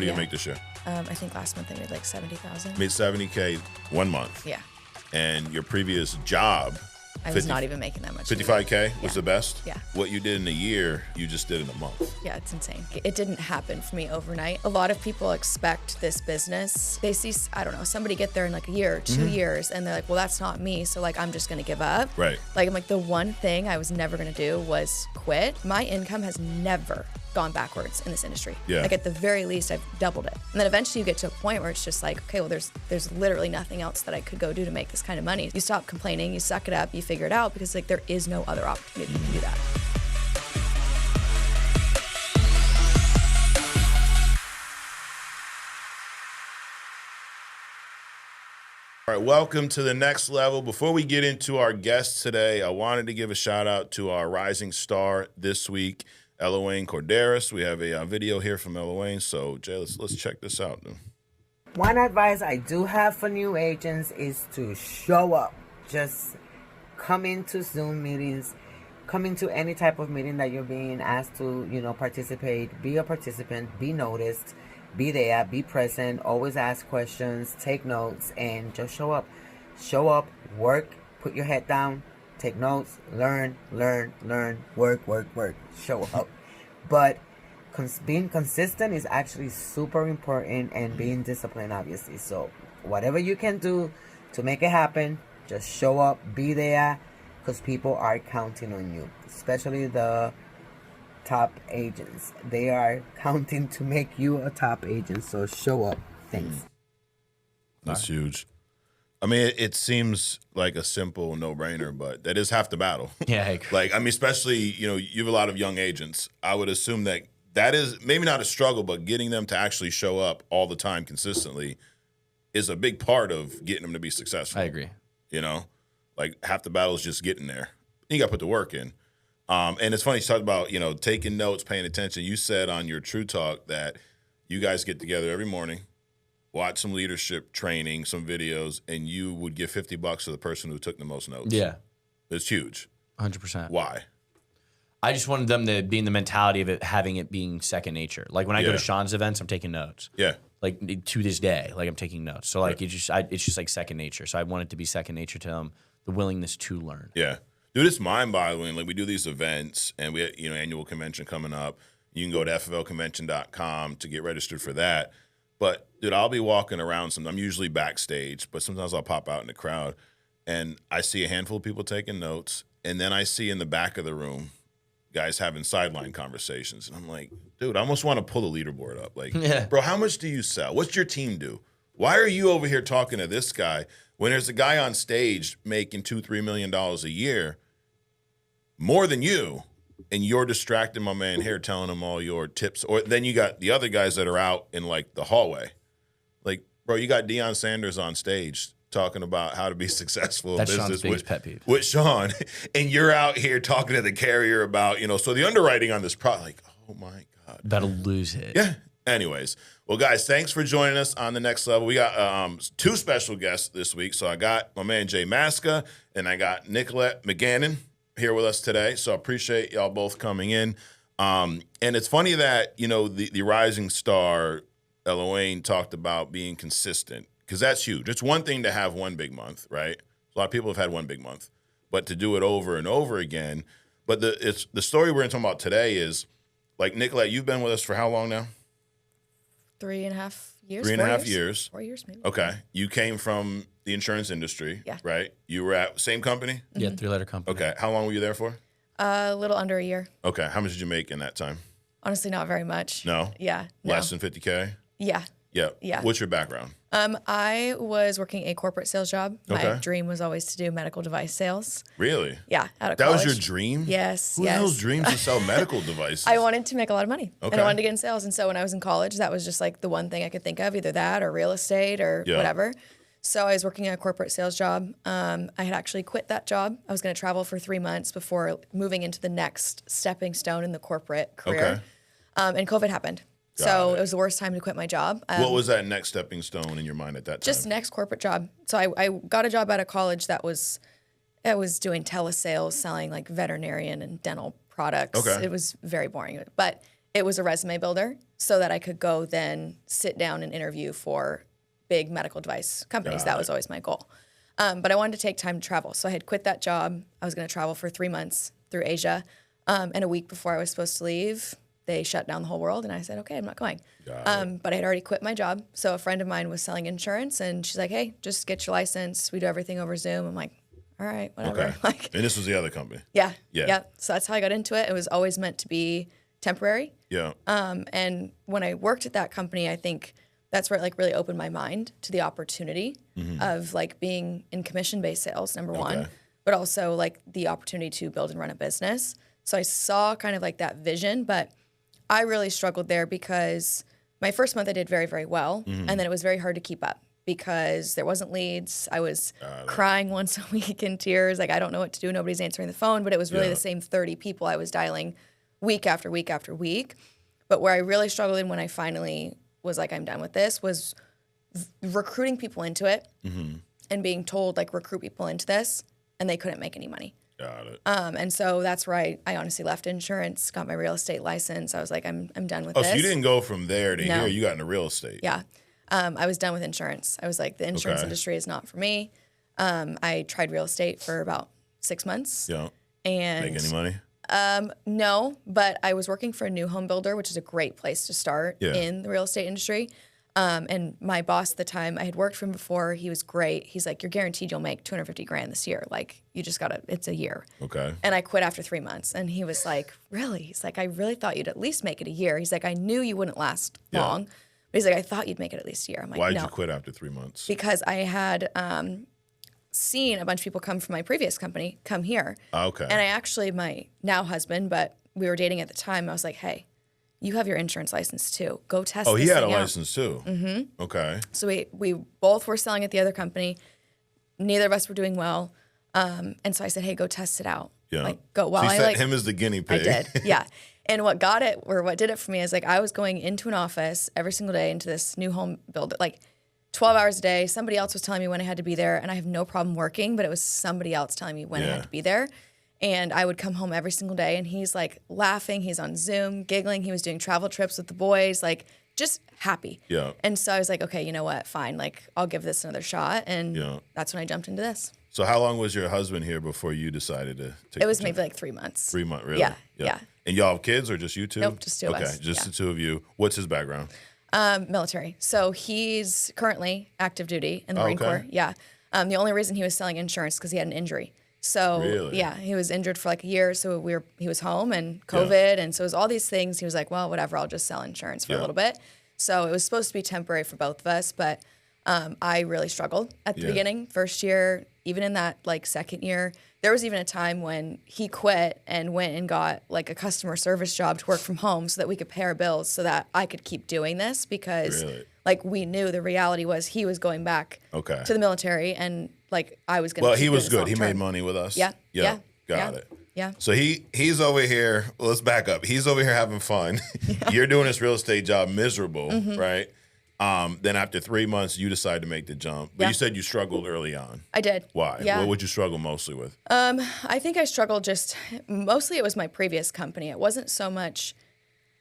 What do you make this year? I think last month I made like 70,000. Made 70K 1 month. Yeah. And your previous job, I was not even making that much. 55K was the best? Yeah. What you did in a year, you just did in a month. Yeah, it's insane. It didn't happen for me overnight. A lot of people expect this business. They see, I don't know, somebody get there in like a year, 2 years, and they're like, well, that's not me. So like, I'm just going to give up. Right. Like, I'm like, the one thing I was never going to do was quit. My income has never gone backwards in this industry. Yeah. Like at the very least, I've doubled it. And then eventually you get to a point where it's just like, okay, well, there's literally nothing else that I could go do to make this kind of money. You stop complaining, you suck it up, you figure it out, because like there is no other opportunity to do that. All right, welcome to the next level. Before we get into our guests today, I wanted to give a shout out to our rising star this week, Eloane Corderas. We have a video here from Eloane. So, Jay, let's check this out. One advice I do have for new agents is to show up. Just come into Zoom meetings, come into any type of meeting that you're being asked to, participate. Be a participant, be noticed, be there, be present, always ask questions, take notes, and just show up. Show up, work, put your head down, take notes, learn, work, show up. But being consistent is actually super important, and being disciplined, obviously. So whatever you can do to make it happen, just show up, be there, because people are counting on you, especially the top agents. They are counting to make you a top agent, so show up. Thanks. That's huge. I mean, it seems like a simple no-brainer, but that is half the battle. Yeah, I agree. Especially, you have a lot of young agents. I would assume that is maybe not a struggle, but getting them to actually show up all the time consistently is a big part of getting them to be successful. I agree. Half the battle is just getting there. You got to put the work in. And it's funny, you talked about, taking notes, paying attention. You said on your True Talk that you guys get together every morning, watch some leadership training, some videos, and you would give $50 to the person who took the most notes. Yeah. It's huge. 100%. Why? I just wanted them to be in the mentality of it, having it being second nature. Like when I go to Sean's events, I'm taking notes. Yeah. Like to this day, I'm taking notes. So it's just like second nature. So I want it to be second nature to them, the willingness to learn. Yeah. Dude, it's mind-boggling. We do these events, and we have, annual convention coming up. You can go to fflconvention.com to get registered for that. But, dude, I'll be walking around. I'm usually backstage, but sometimes I'll pop out in the crowd, and I see a handful of people taking notes, and then I see in the back of the room guys having sideline conversations. And I'm like, dude, I almost want to pull the leaderboard up. Bro, how much do you sell? What's your team do? Why are you over here talking to this guy when there's a guy on stage making $2-3 million a year, more than you, and you're distracting my man here, telling him all your tips? Or then you got the other guys that are out in the hallway. Bro, you got Deion Sanders on stage talking about how to be successful That's in business Sean's biggest pet peeve. with Sean, and you're out here talking to the carrier about, so the underwriting on this product, oh my God. About to lose it. Yeah. Anyways, well, guys, thanks for joining us on the next level. We got two special guests this week. So I got my man Jay Maska, and I got Nicolette McGannon here with us today. So I appreciate y'all both coming in. And it's funny that, the rising star, Eloane, talked about being consistent, because that's huge. It's one thing to have one big month, right? A lot of people have had one big month, but to do it over and over again. But the story we're talking about today is, Nicolette, you've been with us for how long now? 3.5 years. 3.5 years. 4 years, maybe. Okay. You came from the insurance industry, right? You were at same company? Yeah, 3-letter company. Okay. How long were you there for? A little under a year. Okay. How much did you make in that time? Honestly, not very much. No? Yeah. No. Less than 50K? Yeah. Yeah. Yeah. What's your background? I was working a corporate sales job. Okay. My dream was always to do medical device sales. Really? Yeah, out of That college. was your dream? Yes. Who the hell's dreams to sell medical devices? I wanted to make a lot of money. Okay. And I wanted to get in sales. And so when I was in college, that was just the one thing I could think of, either that or real estate or whatever. So I was working a corporate sales job. I had actually quit that job. I was going to travel for 3 months before moving into the next stepping stone in the corporate career. Okay. And COVID happened. So it was the worst time to quit my job. What was that next stepping stone in your mind at that time? Just next corporate job. So I got a job out of college that was doing telesales, selling veterinarian and dental products. Okay. It was very boring, but it was a resume builder. so that I could go then sit down and interview for big medical device companies. That was always my goal. But I wanted to take time to travel. So I had quit that job. I was going to travel for 3 months through Asia. And a week before I was supposed to leave, they shut down the whole world. And I said, okay, I'm not going. But I had already quit my job. So a friend of mine was selling insurance. And she's like, hey, just get your license. We do everything over Zoom. I'm like, all right, whatever. Okay. Like, and this was the other company. Yeah. Yeah. So that's how I got into it. It was always meant to be temporary. Yeah. And when I worked at that company, I think that's where it like really opened my mind to the opportunity of like being in commission-based sales, number one, but also like the opportunity to build and run a business. So I saw kind of like that vision, but I really struggled there because my first month I did very, very well. And then it was very hard to keep up because there wasn't leads. I was crying once a week in tears. Like, I don't know what to do. Nobody's answering the phone, but it was really the same 30 people I was dialing week after week after week. But where I really struggled in when I finally was like, I'm done with this, was recruiting people into it and being told, like, recruit people into this, and they couldn't make any money. Got it. And so that's where I honestly left insurance, got my real estate license. I was like, I'm done with Oh, this. so you didn't go from there to No. here. You got into real estate. Yeah. I was done with insurance. I was like, the insurance industry is not for me. I tried real estate for about 6 months. Yeah. And Make any money? No, but I was working for a new home builder, which is a great place to start Yeah. in the real estate industry. And my boss at the time, I had worked for him before. He was great. He's like, you're guaranteed you'll make $250,000 this year. Like, you just gotta, it's a year. Okay. And I quit after 3 months. And he was like, really? He's like, I really thought you'd at least make it a year. He's like, I knew you wouldn't last long. But he's like, I thought you'd make it at least a year. I'm like, Why did no. you quit after 3 months? Because I had seen a bunch of people come from my previous company come here. Okay. And I actually, my now husband, but we were dating at the time, I was like, hey, you have your insurance license too. Go test Oh, this he had a thing out. license too. Mm-hmm. Okay. So we both were selling at the other company. Neither of us were doing well. And so I said, hey, go test it out. Yeah. Like, go. Well, So you I set like him as the guinea I pig. did. Yeah. And what did it for me is like I was going into an office every single day into this new home build, like 12 hours a day. Somebody else was telling me when I had to be there, and I have no problem working, but it was somebody else telling me when I had to be there. And I would come home every single day, and he's like laughing. He's on Zoom, giggling. He was doing travel trips with the boys, like just happy. Yeah. And so I was like, okay, you know what? Fine. Like, I'll give this another shot. And that's when I jumped into this. So how long was your husband here before you decided to take It was the maybe job? like 3 months. 3 months, really? Yeah. And y'all have kids or just you two? Nope, just two of okay, us. just Yeah. the two of you. What's his background? Military. So he's currently active duty in the Marine Corps. Yeah. The only reason he was selling insurance because he had an injury. So Really? yeah, he was injured for like a year. So he was home and COVID, and so it was all these things. He was like, well, whatever, I'll just sell insurance for a little bit. So it was supposed to be temporary for both of us, but I really struggled at the beginning, first year, even in that like second year. There was even a time when he quit and went and got like a customer service job to work from home so that we could pay our bills so that I could keep doing this because like we knew the reality was he was going back to the military and like I was going to Well, he was good. He made money with us. Yeah. Got it. Yeah. So he's over here. Well, let's back up. He's over here having fun. You're doing this real estate job miserable, right? Then after 3 months, you decide to make the jump. But you said you struggled early on. I did. Why? Yeah. What would you struggle mostly with? I think I struggled mostly it was my previous company. It wasn't so much,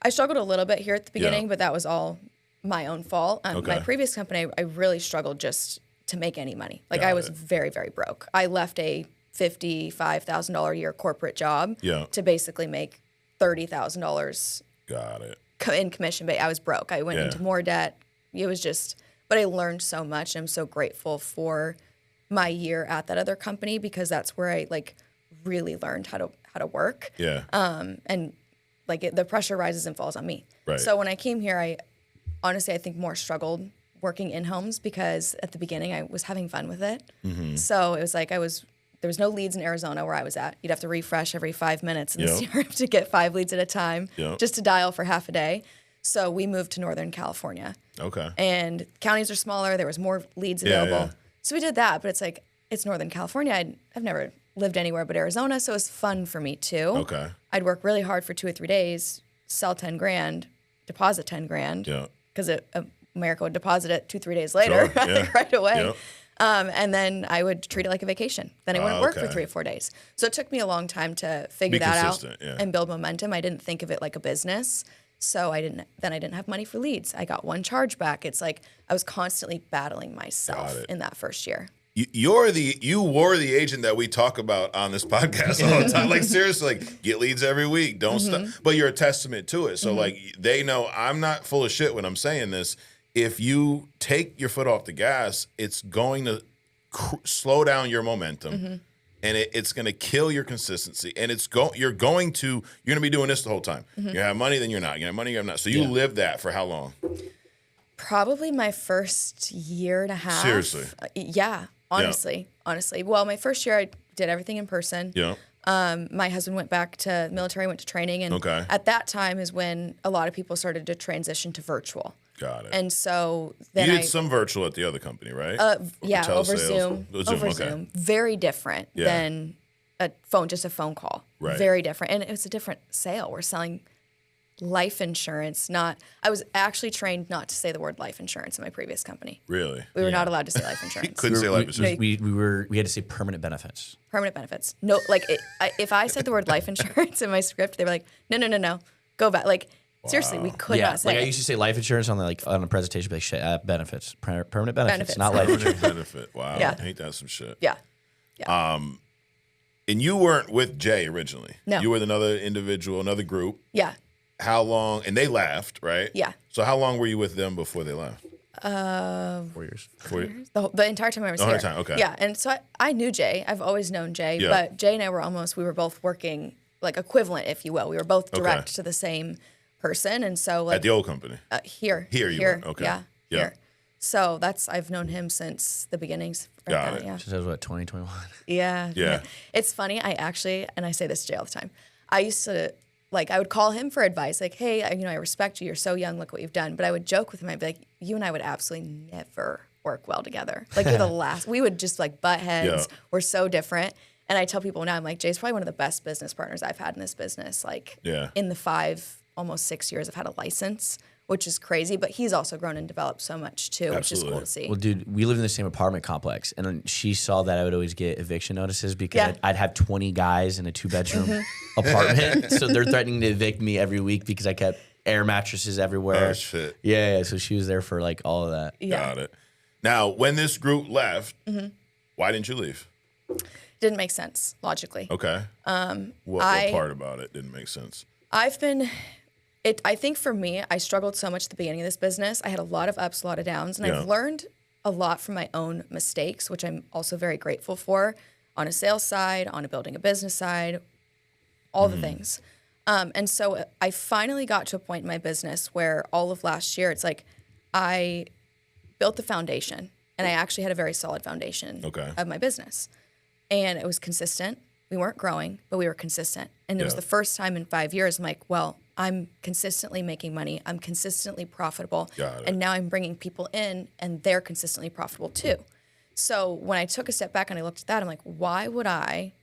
I struggled a little bit here at the beginning, but that was all my own fault. My previous company, I really struggled just to make any money. Like I was very, very broke. I left a $55,000 a year corporate job to basically make $30,000 Got it. in commission. But I was broke. I went into more debt. It was just, but I learned so much. I'm so grateful for my year at that other company because that's where I like really learned how to work. Yeah. And like the pressure rises and falls on me. Right. So when I came here, I honestly, I think more struggled working in homes because at the beginning I was having fun with it. So it was like there was no leads in Arizona where I was at. You'd have to refresh every 5 minutes in the CRM to get 5 leads at a time just to dial for half a day. So we moved to Northern California. Okay. And counties are smaller. There was more leads available. Yeah. So we did that, but it's like, it's Northern California. I've never lived anywhere but Arizona, so it was fun for me too. Okay. I'd work really hard for 2 or 3 days, sell 10 grand, deposit 10 grand. Yeah. Because America would deposit it 2-3 days later, right away. And then I would treat it like a vacation. Then I wouldn't work for 3 or 4 days. So it took me a long time to figure that out and build momentum. I didn't think of it like a business. So I didn't have money for leads. I got one chargeback. It's like I was constantly battling myself in that first year. You were the agent that we talk about on this podcast all the time. Like seriously, like get leads every week. Don't stop. But you're a testament to it. So like they know I'm not full of shit when I'm saying this. If you take your foot off the gas, it's going to slow down your momentum, and it's going to kill your consistency. And you're going to be doing this the whole time. You have money, then you're not. You have money, you're not. So you live that for how long? Probably my first year and a half. Seriously? Yeah. Honestly. Well, my first year I did everything in person. Yeah. My husband went back to military, went to training, and at that time is when a lot of people started to transition to virtual. Got it. And so then you did some virtual at the other company, right? Yeah, over Zoom. Zoom. Very different than just a phone call. Right. Very different. And it's a different sale. We're selling life insurance, I was actually trained not to say the word life insurance in my previous company. Really? We were not allowed to say life insurance. Couldn't say life insurance. We had to say permanent benefits. Permanent benefits. No, like if I said the word life insurance in my script, they were like, no, go back. Like seriously, we could not say. Like I used to say life insurance on a presentation, like shit, benefits, permanent benefits, not life insurance. Benefit. Wow. Yeah. Ain't that some shit? Yeah. And you weren't with Jay originally. No. You were with another individual, another group. Yeah. How long? And they left, right? Yeah. So how long were you with them before they left? 4 years. 4 years? The entire time I was the here. Entire time, okay. Yeah, and so I knew Jay. I've always known Jay, Yeah. but Jay and I we were both working like equivalent, if you will. We were both direct to the same person, and so like at the old company. Here you were. Okay. Yeah. Yeah. Here. So I've known him since the beginnings. Got it. Yeah. Since I was 2021. Yeah. Yeah. It's funny. I say this to Jay all the time. I used to I would call him for advice, like, hey, I respect you. You're so young. Look what you've done. But I would joke with him. I'd be like, you and I would absolutely never work well together. Like you're the last. We would just butt heads. Yeah. We're so different. And I tell people now, I'm like, Jay's probably one of the best business partners I've had in this business. In the almost 6 years I've had a license, which is crazy. But he's also grown and developed so much too, which is cool to see. Well, dude, we live in the same apartment complex, and she saw that I would always get eviction notices because I'd have 20 guys in a 2-bedroom apartment. So they're threatening to evict me every week because I kept air mattresses everywhere. Oh, shit. Yeah, so she was there for all of that. Yeah. Got it. Now, when this group left, why didn't you leave? Didn't make sense logically. Okay. What part about it didn't make sense? I think for me, I struggled so much at the beginning of this business. I had a lot of ups, a lot of downs, and I've learned a lot from my own mistakes, which I'm also very grateful for on a sales side, on a building a business side, all the things. And so I finally got to a point in my business where all of last year, it's like I built the foundation, and I actually had a very solid foundation of my business. And it was consistent. We weren't growing, but we were consistent. And it was the first time in 5 years I'm like, well, I'm consistently making money. I'm consistently profitable. And now I'm bringing people in, and they're consistently profitable too. So when I took a step back and I looked at that, I'm like, why would I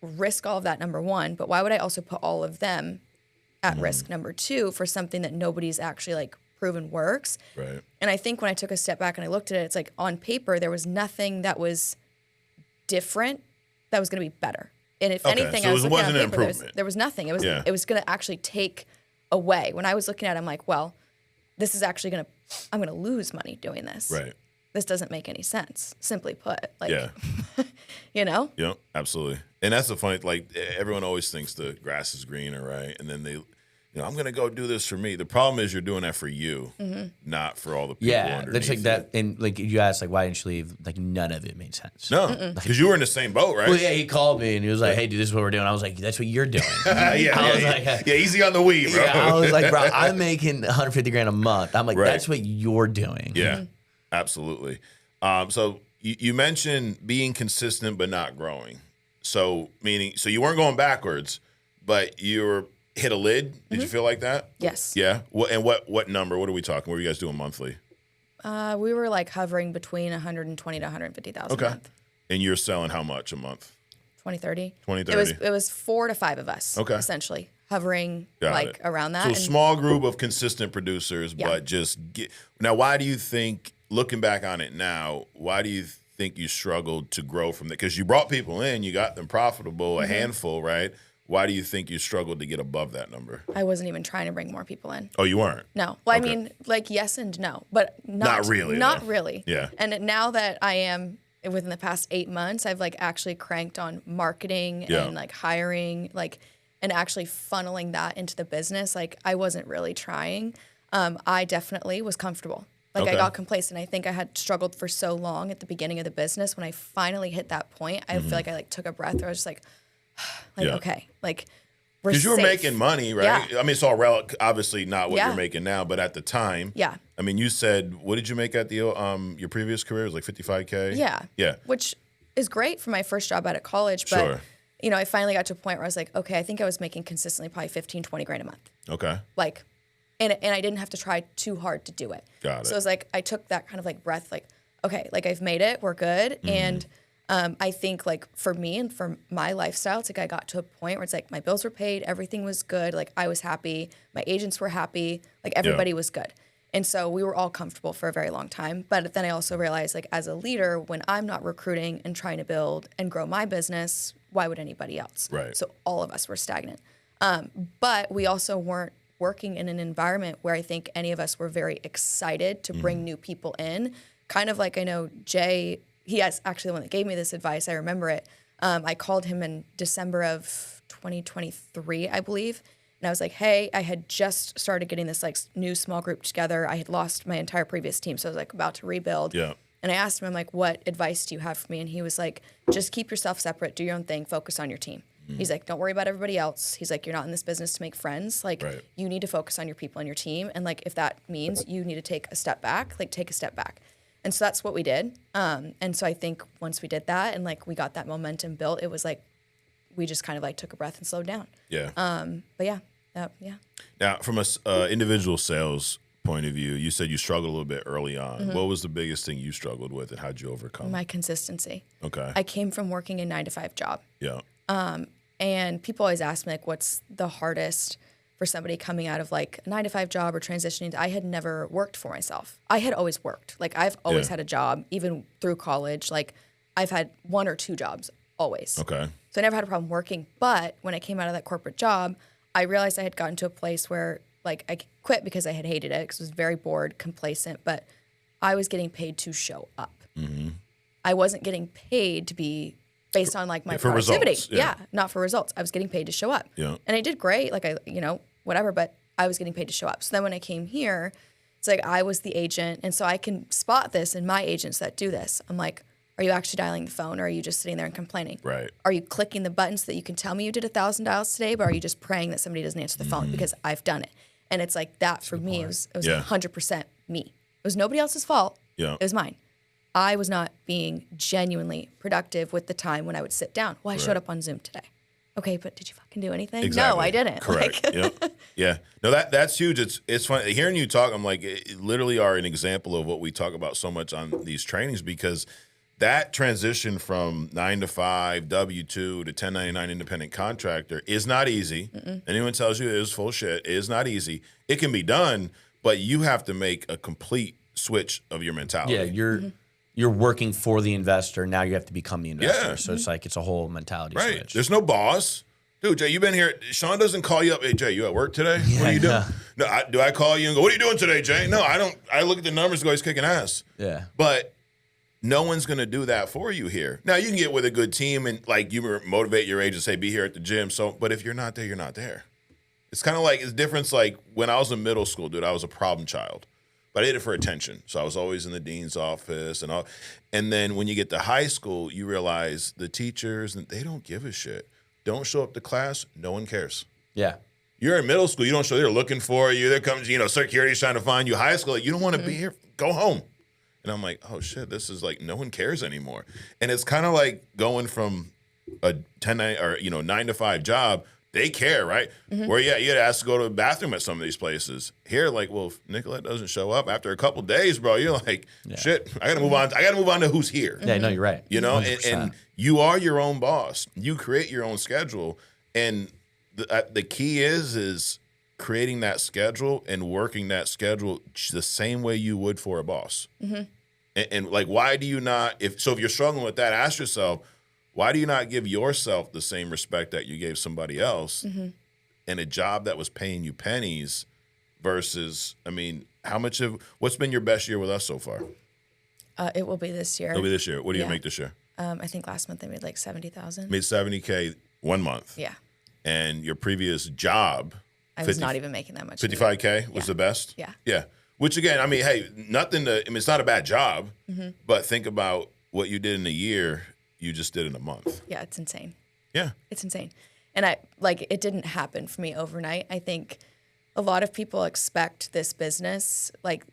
risk all of that, number one, but why would I also put all of them at risk, number two, for something that nobody's actually proven works? Right. And I think when I took a step back and I looked at it, it's like on paper, there was nothing that was different that was going to be better. And if anything, so I was looking wasn't at an paper, improvement. there was nothing. It was going to actually take away. When I was looking at it, I'm like, well, this is actually I'm going to lose money doing this. Right. This doesn't make any sense, simply put. Yeah. Yep, absolutely. And that's the funny, everyone always thinks the grass is greener, right? And then they, I'm going to go do this for me. The problem is you're doing that for you, not for all the people underneath. That's that. And you asked, why didn't you leave? None of it made sense. No, because you were in the same boat, right? Well, yeah, he called me and he was like, hey, dude, this is what we're doing. I was like, that's what you're doing. Easy on the weed, bro. Yeah, I was like, bro, I'm making $150,000 a month. I'm like, that's what you're doing. Yeah, absolutely. So you mentioned being consistent but not growing. So you weren't going backwards, but you hit a lid. Did you feel like that? Yes. Yeah. What number? What are we talking? What are you guys doing monthly? We were hovering between 120 to 150,000 a month. And you're selling how much a month? 20-30. 20-30. It was 4 to 5 of us. Essentially hovering around that. So small group of consistent producers, but just now. Why do you think, looking back on it now, why do you think you struggled to grow from that? Because you brought people in, you got them profitable, a handful, right? why do you think you struggled to get above that number? I wasn't even trying to bring more people in. Oh, you weren't? No. Well, Okay. I mean, like, yes and no, but not really. Not though. really. Yeah. And now that I am within the past 8 months, I've like actually cranked on marketing Yeah. and like hiring, like, and actually funneling that into the business. Like, I wasn't really trying. I definitely was comfortable. Like, Okay. I got complacent. I think I had struggled for so long at the beginning of the business. When I finally hit that point, I feel like I like took a breath. Where I was just like, Yeah. okay, like, we're Because you were safe. making money, right? Yeah. I mean, it's all obviously not what Yeah. you're making now, but at the time, Yeah. I mean, you said, what did you make at the your previous career? It was like 55K? Yeah. Yeah. Which is great for my first job out of college. But, Sure. you know, I finally got to a point where I was like, okay, I think I was making consistently probably 15, 20 grand a month. Okay. Like, and I didn't have to try too hard to do it. Got So it. it was like, I took that kind of like breath, like, okay, like I've made it, we're good. And I think like for me and for my lifestyle, it's like I got to a point where it's like my bills were paid, everything was good. Like I was happy, my agents were happy, like everybody was good. And so we were all comfortable for a very long time. But then I also realized like as a leader, when I'm not recruiting and trying to build and grow my business, why would anybody else? Right. So all of us were stagnant. But we also weren't working in an environment where I think any of us were very excited to bring new people in. Kind of like I know Jay, he is actually the one that gave me this advice. I remember it. I called him in December of 2023, I believe. And I was like, hey, I had just started getting this like new small group together. I had lost my entire previous team. So I was like about to rebuild. Yeah. And I asked him, I'm like, what advice do you have for me? And he was like, just keep yourself separate, do your own thing, focus on your team. He's like, don't worry about everybody else. He's like, you're not in this business to make friends. Like, Right. you need to focus on your people and your team. And like, if that means you need to take a step back, like take a step back. And so that's what we did. And so I think once we did that and like we got that momentum built, it was like, we just kind of like took a breath and slowed down. Yeah. But yeah, yeah. Now, from a individual sales point of view, you said you struggled a little bit early on. What was the biggest thing you struggled with and how'd you overcome? My consistency. Okay. I came from working a 9-to-5 job. Yeah. And people always ask me, like, what's the hardest for somebody coming out of like a 9-to-5 job or transitioning? I had never worked for myself. I had always worked. Like, I've always Yeah. had a job, even through college. Like, I've had 1 or 2 jobs always. Okay. So I never had a problem working. But when I came out of that corporate job, I realized I had gotten to a place where, like, I quit because I had hated it because I was very bored, complacent. But I was getting paid to show up. I wasn't getting paid to be based on like my for productivity. results, yeah. Not for results. I was getting paid to show up. Yeah. And I did great. Like whatever, but I was getting paid to show up. So then when I came here, it's like I was the agent. And so I can spot this in my agents that do this. I'm like, are you actually dialing the phone or are you just sitting there and complaining? Right. Are you clicking the buttons so that you can tell me you did 1,000 dials today, but are you just praying that somebody doesn't answer the phone because I've done it? And it's like that for me, it was Yeah. 100% me. It was nobody else's fault. Yeah. It was mine. I was not being genuinely productive with the time when I would sit down. Well, I showed up on Zoom today. Okay, but did you fucking do anything? Exactly. No, I didn't. Correct. Like, Yeah. Yeah. No, that's huge. It's fun hearing you talk. I'm like, it literally are an example of what we talk about so much on these trainings because that transition from 9-to-5 W-2 to 1099 independent contractor is not easy. Anyone tells you it is full shit. It is not easy. It can be done, but you have to make a complete switch of your mentality. Yeah, you're working for the investor. Now you have to become the investor. Yeah. So it's like it's a whole mentality Right. switch. There's no boss. Dude, Jay, you've been here. Sean doesn't call you up. Hey, Jay, you at work today? What are you doing? Yeah. No, do I call you and go, what are you doing today, Jay? No, I don't. I look at the numbers and go, he's kicking ass. Yeah. But no one's going to do that for you here. Now, you can get with a good team and, like, you motivate your agent, say, be here at the gym. So, but if you're not there, you're not there. It's kind of like, it's difference like when I was in middle school, dude, I was a problem child. But I did it for attention. So I was always in the dean's office and all. And then when you get to high school, you realize the teachers, they don't give a shit. Don't show up to class. No one cares. Yeah. You're in middle school. You don't show. They're looking for you. There comes, security's trying to find you. High school, you don't want to be here. Go home. And I'm like, oh, shit, this is like no one cares anymore. And it's kind of like going from a 9-to-5 job. They care, right? Where, you had to ask to go to the bathroom at some of these places. Here, like, well, if Nicolette doesn't show up after a couple days, bro, you're like, shit, I got to move on. I got to move on to who's here. Yeah, no, you're right. And you are your own boss. You create your own schedule. And the key is creating that schedule and working that schedule the same way you would for a boss. And like, why do you not, if you're struggling with that, ask yourself, why do you not give yourself the same respect that you gave somebody else in a job that was paying you pennies versus, I mean, what's been your best year with us so far? It will be this year. It'll be this year. What do you make this year? I think last month I made like 70,000. Made $70K 1 month. Yeah. And your previous job, I was not even making that much. 55K was the best? Yeah. Yeah. Which again, I mean, hey, it's not a bad job, but think about what you did in a year, you just did in a month. Yeah, it's insane. Yeah. It's insane. And it didn't happen for me overnight. I think a lot of people expect this business, like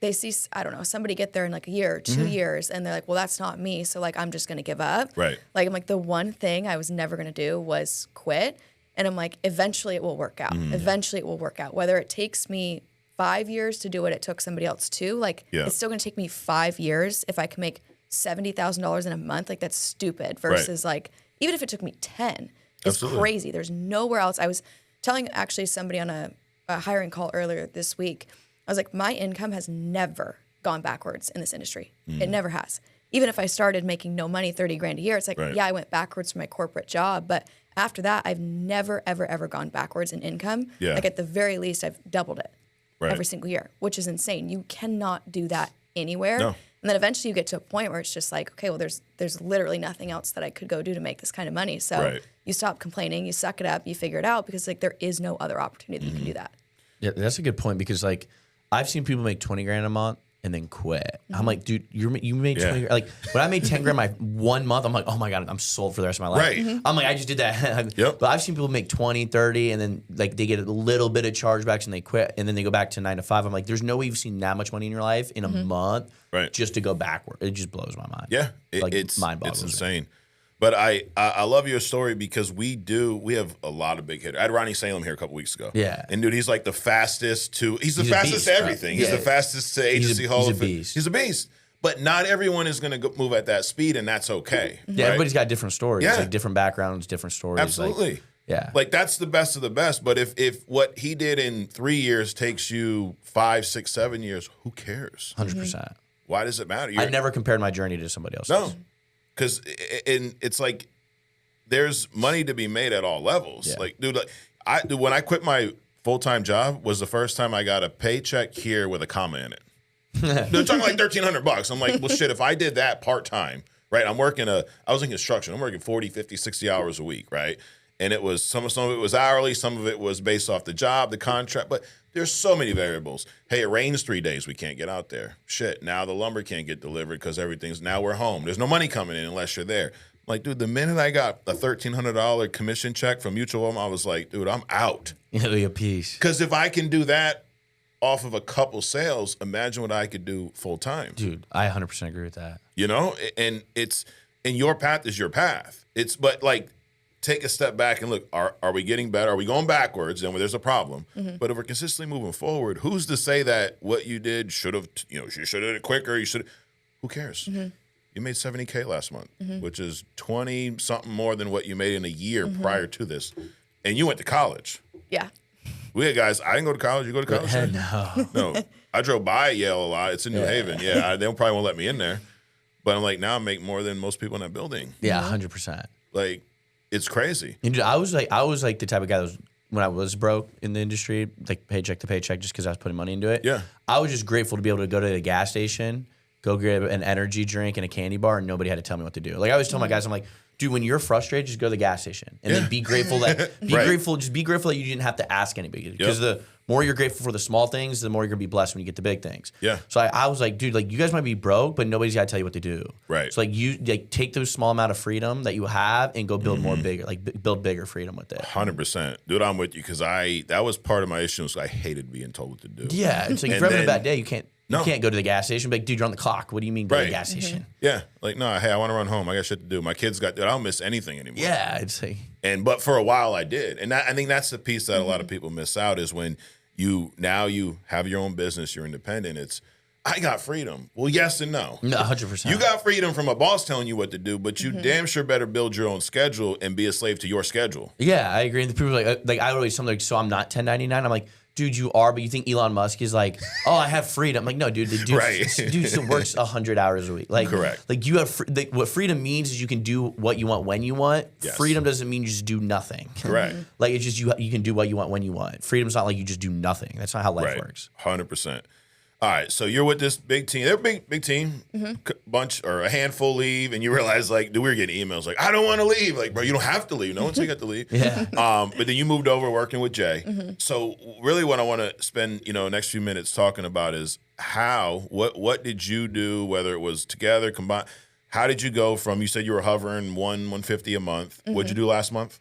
they see, I don't know, somebody get there in like a year or 2 years and they're like, well, that's not me. So like, I'm just going to give up. Right. Like, I'm like, the one thing I was never going to do was quit. And I'm like, eventually it will work out. Eventually it will work out. Whether it takes me 5 years to do what it took somebody else to, like, it's still going to take me 5 years if I can make $70,000 in a month. Like, that's stupid versus like, even if it took me 10, it's crazy. There's nowhere else. I was telling actually somebody on a hiring call earlier this week, I was like, my income has never gone backwards in this industry. It never has. Even if I started making no money, 30 grand a year, it's like, yeah, I went backwards from my corporate job, but after that, I've never, ever, ever gone backwards in income. Yeah. Like at the very least, I've doubled it every single year, which is insane. You cannot do that anywhere. No. And then eventually you get to a point where it's just like, okay, well, there's literally nothing else that I could go do to make this kind of money. So you stop complaining, you suck it up, you figure it out because like there is no other opportunity that you can do that. Yeah, that's a good point because like I've seen people make 20 grand a month and then quit. I'm like, dude, you made 20 grand. Like when I made 10 grand my 1 month, I'm like, oh my God, I'm sold for the rest of my life. Right. I'm like, I just did that. But I've seen people make 20, 30 and then like they get a little bit of chargebacks and they quit and then they go back to 9 to 5. I'm like, there's no way you've seen that much money in your life in a month just to go backward. It just blows my mind. Yeah. It's mind boggling. It's insane. But I love your story because we have a lot of big hitters. I had Ronnie Salem here a couple weeks ago. Yeah. And dude, he's like the fastest he's the fastest beast, to everything. He's the fastest to agency hall of fame. He's a beast. But not everyone is going to move at that speed, and that's okay. Yeah, everybody's got different stories. Yeah. Like different backgrounds, different stories. Absolutely. Like, yeah. Like that's the best of the best. But if what he did in 3 years takes you 5, 6, 7 years, who cares? 100%. Why does it matter? I never compared my journey to somebody else's. No. Because it's like there's money to be made at all levels. Yeah. Like, dude, when I quit my full-time job was the first time I got a paycheck here with a comma in it. They're talking like $1,300. I'm like, well, shit, if I did that part-time, right? I was in construction. I'm working 40, 50, 60 hours a week, right? And it was some of it was hourly, some of it was based off the job, the contract, but there's so many variables. Hey, it rains 3 days, we can't get out there. Shit, now the lumber can't get delivered because now we're home. There's no money coming in unless you're there. Like, dude, the minute I got a $1,300 commission check from Mutual Home, I was like, dude, I'm out. It'll be a piece. Because if I can do that off of a couple sales, imagine what I could do full time. Dude, I 100% agree with that. You know, and your path is your path. But like, take a step back and look, are we getting better? Are we going backwards? Then there's a problem. But if we're consistently moving forward, who's to say that what you did you should have did it quicker? Who cares? You made $70K last month, which is 20 something more than what you made in a year prior to this. And you went to college. Yeah. We had guys, I didn't go to college. You go to college? No. I drove by Yale a lot. It's in New Haven. Yeah, they probably won't let me in there. But I'm like, now I make more than most people in that building. Yeah, 100%. Like, it's crazy. And dude, I was like the type of guy that was, when I was broke in the industry, like paycheck to paycheck, just because I was putting money into it. Yeah. I was just grateful to be able to go to the gas station, go get an energy drink and a candy bar, and nobody had to tell me what to do. Like I always tell my guys, I'm like, dude, when you're frustrated, just go to the gas station and then be grateful that be grateful that you didn't have to ask anybody. Because the more you're grateful for the small things, the more you're gonna be blessed when you get the big things. Yeah. So I was like, dude, like you guys might be broke, but nobody's gotta tell you what to do. Right. So like you take those small amount of freedom that you have and go build more bigger, like build bigger freedom with it. 100%, dude. I'm with you because that was part of my issue. I hated being told what to do. Yeah. It's like if you're having a bad day, you can't go to the gas station. Be like, dude, you're on the clock. What do you mean go to the gas station? Yeah. Like, no, hey, I want to run home. I got shit to do. My kids I don't miss anything anymore. Yeah. It's like, but for a while I did. And I think that's the piece that a lot of people miss out is when you have your own business, you're independent. I got freedom. Well, yes and no. No, 100%. You got freedom from a boss telling you what to do, but you damn sure better build your own schedule and be a slave to your schedule. Yeah, I agree. And the people like I always tell them, like, so I'm not 1099. I'm like, dude, you are, but you think Elon Musk is like, oh, I have freedom. Like, no, dude, the dude, Right. dude still works 100 hours a week. Like, Correct. Like you have what freedom means is you can do what you want when you want. Yes. Freedom doesn't mean you just do nothing. Correct. Like it's just you can do what you want when you want. Freedom's not like you just do nothing. That's not how life works. 100%. All right, so you're with this big team. They're a big team, bunch or a handful leave, and you realize like, dude, we were getting emails like, I don't want to leave. Like, bro, you don't have to leave. No one said you got to leave. Yeah. But then you moved over working with Jay. So really, what I want to spend next few minutes talking about is what did you do? Whether it was together, combined, how did you go from? You said you were hovering 150 a month. What'd you do last month?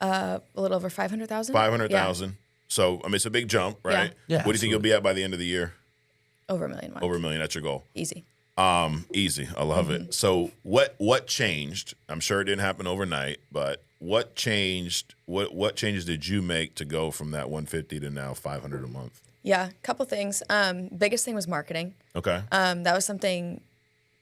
A little over 500,000. 500,000. Yeah. So I mean, it's a big jump, right? Yeah, What do you think you'll be at by the end of the year? Over $1 million. Over $1 million. That's your goal. Easy. Easy. I love it. So what changed? I'm sure it didn't happen overnight, but what changed? What changes did you make to go from that 150 to now 500 a month? Yeah, a couple things. Biggest thing was marketing. Okay. That was something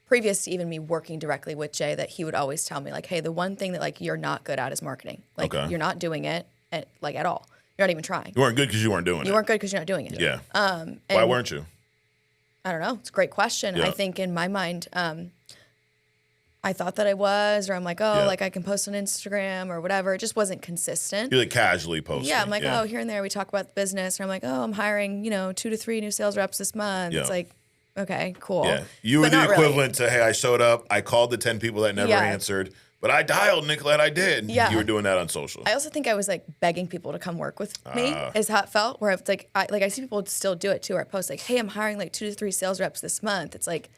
previous to even me working directly with Jay that he would always tell me like, hey, the one thing that like you're not good at is marketing. Like you're not doing it at all. You're not even trying. You weren't good because you weren't doing it. You weren't good because you're not doing it. Yeah. Why weren't you? I don't know. It's a great question. Yeah. I think in my mind, I thought that I was, or I'm like, oh, like I can post on Instagram or whatever. It just wasn't consistent. You're like casually posting. Yeah, I'm like, oh, here and there we talk about the business. Or I'm like, oh, I'm hiring, 2 to 3 new sales reps this month. Yeah. It's like, okay, cool. Yeah. You were But the not really. equivalent to, hey, I showed up, I called the 10 people that never answered, but I dialed, Nicolette, I did. Yeah. You were doing that on social. I also think I was like begging people to come work with me is how it felt. Where it's like, I see people still do it too. Where I post like, hey, I'm hiring like 2 to 3 sales reps this month. It's like,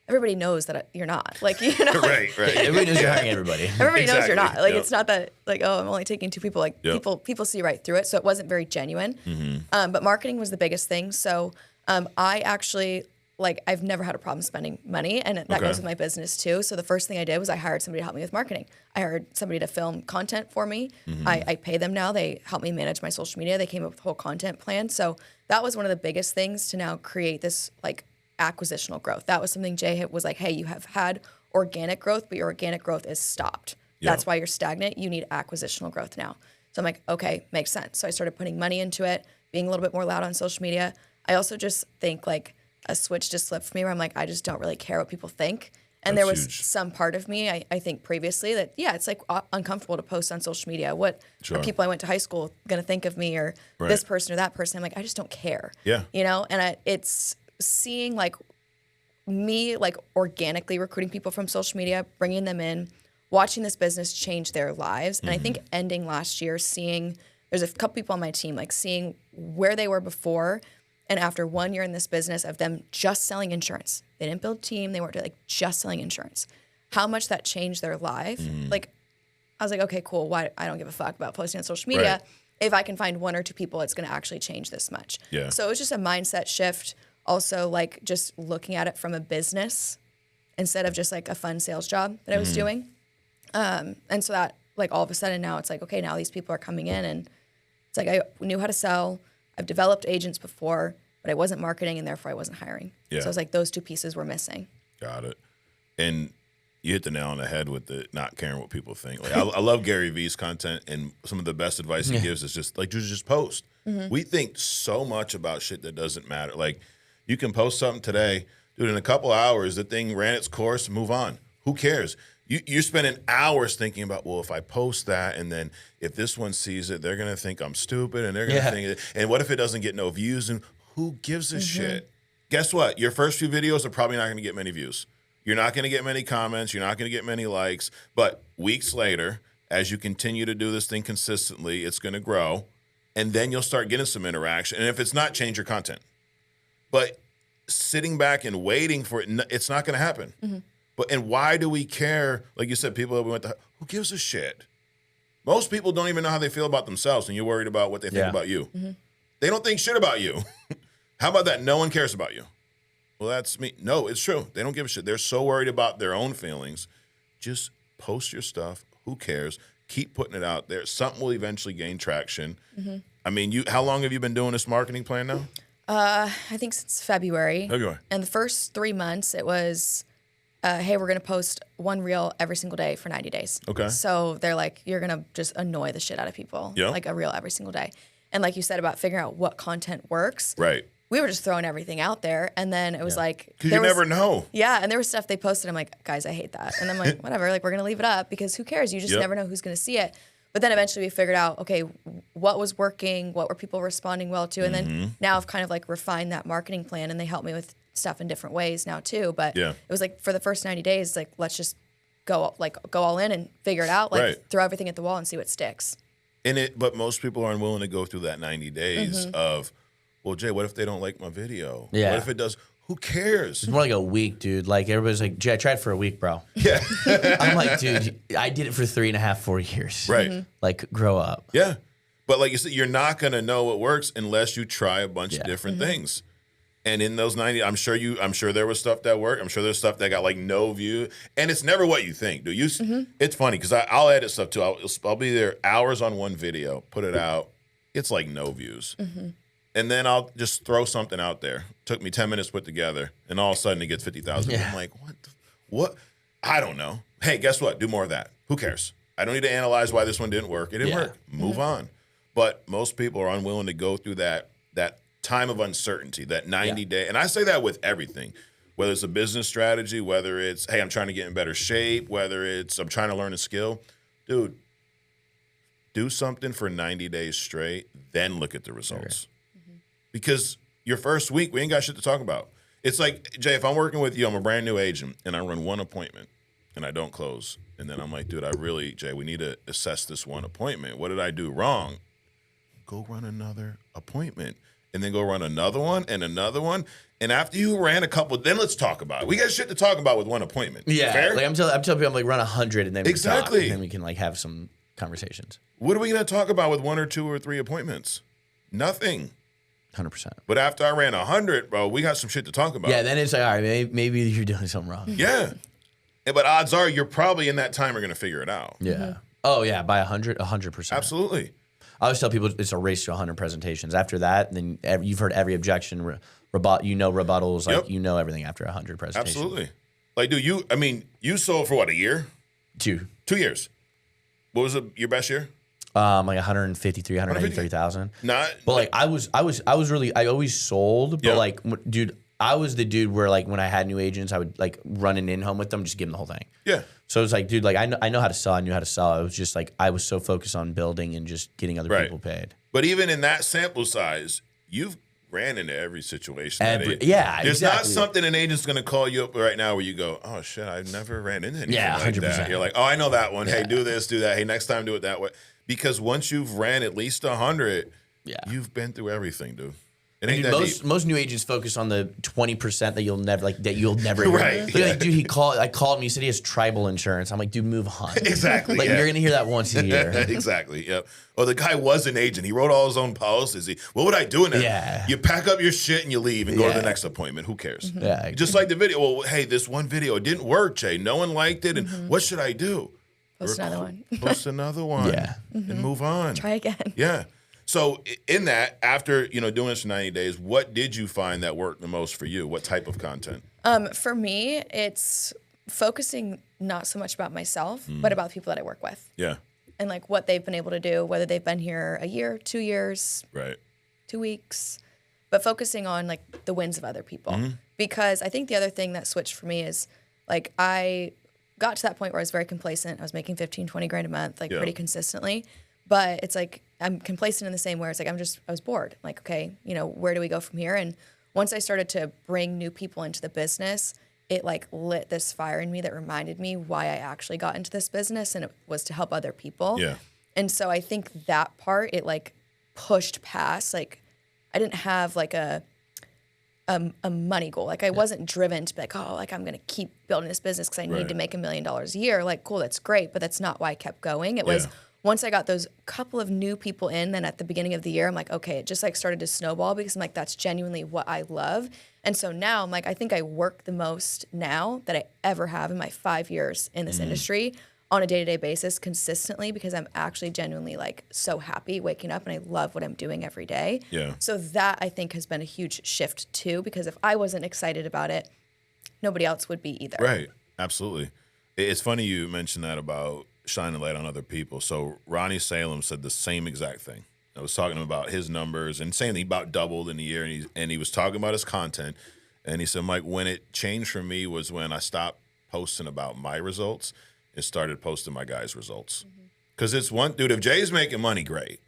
everybody knows that you're not. Like, Right. Everybody knows you're hiring everybody. Everybody knows you're not. Like, Yep. it's not that like, oh, I'm only taking 2 people. Like, Yep. people see right through it. So it wasn't very genuine. But marketing was the biggest thing. So I actually, like, I've never had a problem spending money. And that goes with my business too. So the first thing I did was I hired somebody to help me with marketing. I hired somebody to film content for me. I pay them now. They help me manage my social media. They came up with a whole content plan. So that was one of the biggest things to now create this, like, acquisitional growth. That was something Jay was like, hey, you have had organic growth, but your organic growth is stopped. Yeah. That's why you're stagnant. You need acquisitional growth now. So I'm like, okay, makes sense. So I started putting money into it, being a little bit more loud on social media. I also just think like a switch just slipped for me where I'm like, I just don't really care what people think. And That's there was huge. some part of me, I think previously that, yeah, it's like uncomfortable to post on social media. What Sure. are people I went to high school going to think of me or this person or that person? I'm like, I just don't care. Yeah. And it's seeing like me like organically recruiting people from social media, bringing them in, watching this business change their lives. And I think ending last year, seeing there's a couple people on my team, like seeing where they were before and after 1 year in this business of them just selling insurance. They didn't build a team. They weren't like just selling insurance. How much that changed their life. Like, I was like, okay, cool. Why? I don't give a fuck about posting on social media. Right. If I can find 1 or 2 people, it's going to actually change this much. Yeah. So it was just a mindset shift. Also, like just looking at it from a business instead of just like a fun sales job that I was doing. And so that like all of a sudden now it's like, okay, now these people are coming in and it's like I knew how to sell. I've developed agents before, but I wasn't marketing and therefore I wasn't hiring. Yeah. So I was like, those 2 pieces were missing. Got it. And you hit the nail on the head with the not caring what people think. Like I love Gary Vee's content, and some of the best advice he gives is just like, just post. We think so much about shit that doesn't matter. Like you can post something today, dude, in a couple hours, the thing ran its course, move on. Who cares? You're spending hours thinking about, well, if I post that and then if this one sees it, they're going to think I'm stupid and they're going to think, and what if it doesn't get no views? And who gives a shit? Guess what? Your first few videos are probably not going to get many views. You're not going to get many comments. You're not going to get many likes. But weeks later, as you continue to do this thing consistently, it's going to grow. And then you'll start getting some interaction. And if it's not, change your content. But sitting back and waiting for it, it's not going to happen. And why do we care? Like you said, people that we went to, who gives a shit? Most people don't even know how they feel about themselves, and you're worried about what they think about you. They don't think shit about you. How about that? No one cares about you. Well, that's me. No, it's true. They don't give a shit. They're so worried about their own feelings. Just post your stuff. Who cares? Keep putting it out there. Something will eventually gain traction. I mean, how long have you been doing this marketing plan now? I think since February. February. And the first 3 months, it was, hey, we're going to post 1 reel every single day for 90 days. Okay. So they're like, you're going to just annoy the shit out of people. Yeah. Like a reel every single day. And like you said about figuring out what content works. Right. We were just throwing everything out there. And then it was like. Because you never know. Yeah. And there was stuff they posted. I'm like, guys, I hate that. And I'm like, whatever. Like, we're going to leave it up because who cares? You just never know who's going to see it. But then eventually we figured out, okay, what was working? What were people responding well to? And then now I've kind of like refined that marketing plan and they help me with stuff in different ways now too. But it was like for the first 90 days, like, let's just go all in and figure it out. Like throw everything at the wall and see what sticks. But most people are unwilling to go through that 90 days of, well, Jay, what if they don't like my video? Yeah. What if it does? Who cares? It's more like a week, dude. Like everybody's like, Jay, I tried for a week, bro. Yeah. I'm like, dude, I did it for 3.5, 4 years. Right. Like, grow up. Yeah. But like you said, you're not going to know what works unless you try a bunch of different things. And in those 90, I'm sure there was stuff that worked. I'm sure there's stuff that got like no view. And it's never what you think, dude. It's funny because I'll edit stuff too. I'll be there hours on one video, put it out. It's like no views. And then I'll just throw something out there. Took me 10 minutes to put together, and all of a sudden it gets 50,000. I'm like, what? I don't know. Hey, guess what? Do more of that. Who cares? I don't need to analyze why this one didn't work. It didn't work. Move on. But most people are unwilling to go through that time of uncertainty, that 90-day. And I say that with everything, whether it's a business strategy, whether it's, hey, I'm trying to get in better shape, whether it's I'm trying to learn a skill. Dude, do something for 90 days straight, then look at the results. Because your first week, we ain't got shit to talk about. It's like, Jay, if I'm working with you, I'm a brand new agent, and I run one appointment, and I don't close. And then I'm like, dude, Jay, we need to assess this one appointment. What did I do wrong? Go run another appointment. And then go run another one and another one. And after you ran a couple, then let's talk about it. We got shit to talk about with one appointment. Yeah. Fair? Like I'm telling people, I'm like, run 100, and then we exactly. talk, and then we can like have some conversations. What are we going to talk about with 1 or 2 or 3 appointments? Nothing. 100%. But after I ran 100, bro, we got some shit to talk about. Yeah, then it's like, all right, maybe you're doing something wrong. Yeah. But odds are you're probably in that time are going to figure it out. Yeah. Oh, yeah, by 100%. Absolutely. I always tell people it's a race to 100 presentations. After that, then you've heard every objection, rebuttals, like you know everything after 100 presentations. Absolutely. Like, dude, you sold for what, a year? 2 years. What was your best year? Like 153, 183,000. Not, but like I always sold, but like, dude, I was the dude where like when I had new agents, I would like run an in-home with them, just give them the whole thing. Yeah. So it was like, dude, like I know how to sell. I knew how to sell. I was just like, I was so focused on building and just getting other people paid. But even in that sample size, you've ran into every situation. There's not something an agent's going to call you up right now where you go, oh shit, I never ran into anything like 100%. That. You're like, oh, I know that one. Yeah. Hey, do this, do that. Hey, next time do it that way. Because once you've ran at least 100, you've been through everything, dude. It ain't dude, most new agents focus on the 20% that you'll never right. Like, dude, I called me. He said he has tribal insurance. I'm like, dude, move on. Exactly. Like you're gonna hear that once a year. Exactly. Yep. Oh, the guy was an agent. He wrote all his own policies. What would I do in that? Yeah. You pack up your shit and you leave and go to the next appointment. Who cares? Yeah. Just like the video. Well, hey, this one video, it didn't work, Jay. No one liked it. And what should I do? Post another one. Post another one. Yeah. And move on. Try again. Yeah. So in that, after doing this for 90 days, what did you find that worked the most for you? What type of content? For me, it's focusing not so much about myself, but about the people that I work with. Yeah. And like what they've been able to do, whether they've been here a year, 2 years, 2 weeks, but focusing on like the wins of other people. Because I think the other thing that switched for me is like I got to that point where I was very complacent. I was making 15, 20 grand a month, like pretty consistently. But it's like I'm complacent in the same way. It's like I was bored. Like, okay, where do we go from here? And once I started to bring new people into the business, it like lit this fire in me that reminded me why I actually got into this business, and it was to help other people. Yeah. And so I think that part, it like pushed past, like I didn't have like a money goal. Like I wasn't driven to be like, oh, like I'm going to keep building this business because I need to make $1 million a year. Like, cool, that's great. But that's not why I kept going. It was once I got those couple of new people in, then at the beginning of the year, I'm like, okay, it just like started to snowball because I'm like, that's genuinely what I love. And so now I'm like, I think I work the most now that I ever have in my 5 years in this industry on a day-to-day basis consistently because I'm actually genuinely like so happy waking up and I love what I'm doing every day. Yeah. So that I think has been a huge shift too, because if I wasn't excited about it, nobody else would be either. Right. Absolutely. It's funny you mentioned that about shining light on other people. So Ronnie Salem said the same exact thing. I was talking to him about his numbers and saying he about doubled in a year, and he was talking about his content, and he said, Mike, when it changed for me was when I stopped posting about my results and started posting my guys' results. Because it's one, dude, if Jay's making money, great.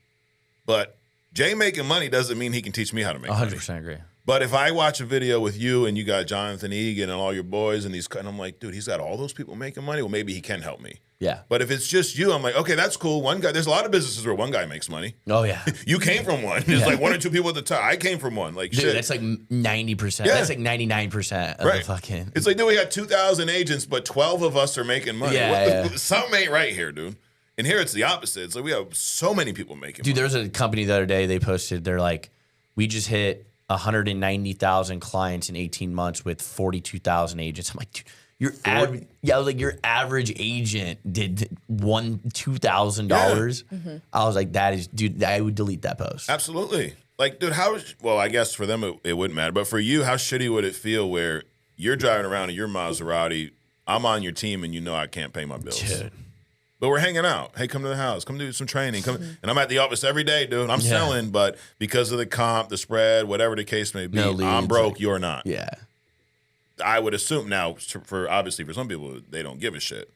But Jay making money doesn't mean he can teach me how to make 100% money. agree. But if I watch a video with you and you got Jonathan Egan and all your boys and and I'm like, dude, he's got all those people making money. Well, maybe he can help me. Yeah. But if it's just you, I'm like, okay, that's cool. One guy, there's a lot of businesses where one guy makes money. Oh, yeah. You came from one. There's like one or two people at the top. I came from one. Like, Dude, shit. that's like 90%. Yeah. That's like 99% of the fucking. It's like, dude, we got 2,000 agents, but 12 of us are making money. Yeah. Something ain't right here, dude. And here it's the opposite. It's like we have so many people making Dude, money. there was a company the other day, they posted, they're like, we just hit 190,000 clients in 18 months with 42,000 agents. I'm like, dude, your average agent did $2,000. I was like, that is, dude, I would delete that post. Absolutely. Like, dude, well, I guess for them it wouldn't matter. But for you, how shitty would it feel where you're driving around in your Maserati, I'm on your team, and you know I can't pay my bills? Dude. But we're hanging out. Hey, come to the house. Come do some training. Come, and I'm at the office every day, dude. I'm selling, but because of the comp, the spread, whatever the case may be, No leads. I'm broke. You're not. Yeah. I would assume now, for obviously for some people, they don't give a shit.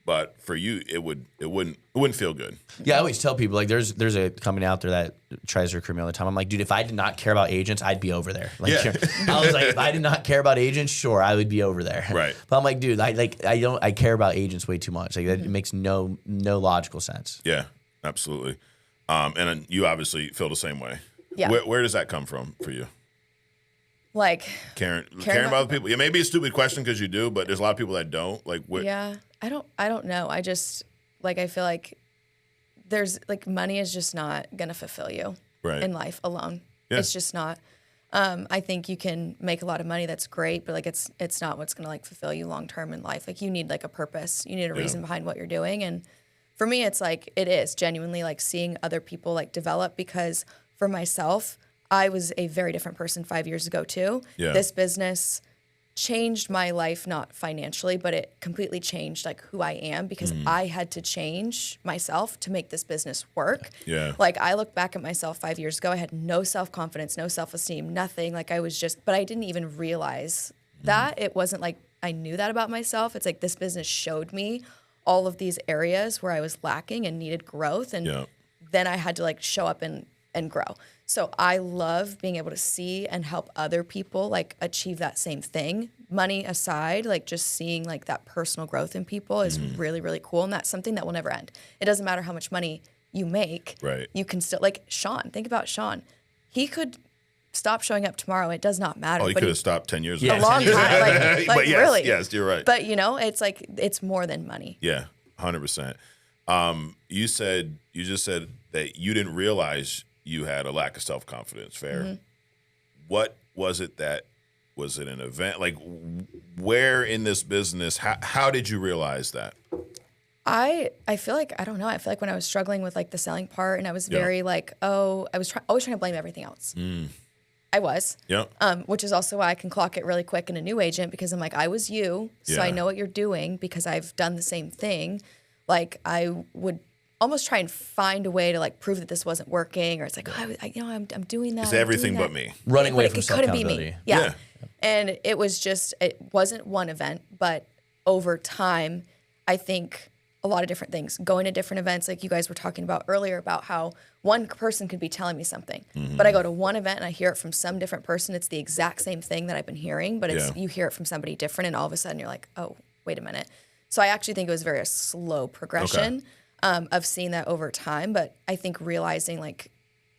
But for you, it wouldn't feel good. Yeah, I always tell people, like, there's a company out there that tries to recruit me all the time. I'm like, dude, if I did not care about agents, I'd be over there. Like, Yeah. I was like, if I did not care about agents, sure, I would be over there. Right. But I'm like, dude, I care about agents way too much. Like, that makes no logical sense. Yeah, absolutely. And you obviously feel the same way. Yeah. Where does that come from for you? Like Caring about other people. Yeah, maybe a stupid question because you do, but there's a lot of people that don't. Like, what? Yeah, I don't know. I just I feel like there's money is just not gonna fulfill you in life alone. Yeah. It's just not. I think you can make a lot of money. That's great, but it's not what's gonna fulfill you long term in life. Like, you need a purpose. You need a reason behind what you're doing. And for me, it's it is genuinely seeing other people develop, because for myself, I was a very different person 5 years ago too. Yeah. This business changed my life, not financially, but it completely changed who I am, because I had to change myself to make this business work. Yeah. I look back at myself 5 years ago, I had no self-confidence, no self-esteem, nothing. I was just, but I didn't even realize that. It wasn't I knew that about myself. It's this business showed me all of these areas where I was lacking and needed growth. And then I had to show up and grow. So I love being able to see and help other people achieve that same thing. Money aside, just seeing that personal growth in people is really, really cool. And that's something that will never end. It doesn't matter how much money you make. Right. You can still, Sean, think about Sean. He could stop showing up tomorrow. It does not matter. Oh, you could have stopped 10 years A ago. long time. But yes, really. yes, you're right. But it's it's more than money. Yeah, 100%. You just said that you didn't realize you had a lack of self-confidence. Fair. What was it was it an event? Where in this business, how did you realize that? I feel I don't know. I feel when I was struggling with the selling part, and I was very I was always trying to blame everything else. I was. Yeah. Which is also why I can clock it really quick in a new agent, because I'm I was you, so I know what you're doing because I've done the same thing. I would almost try and find a way to prove that this wasn't working, or it's I'm doing that. It's everything but me. Running away from it couldn't be me. self-accountability. Yeah. And it wasn't one event, but over time, I think a lot of different things, going to different events, like you guys were talking about earlier, about how one person could be telling me something, but I go to one event and I hear it from some different person. It's the exact same thing that I've been hearing, but you hear it from somebody different, and all of a sudden you're oh, wait a minute. So I actually think it was a slow progression. Of seeing that over time, but I think realizing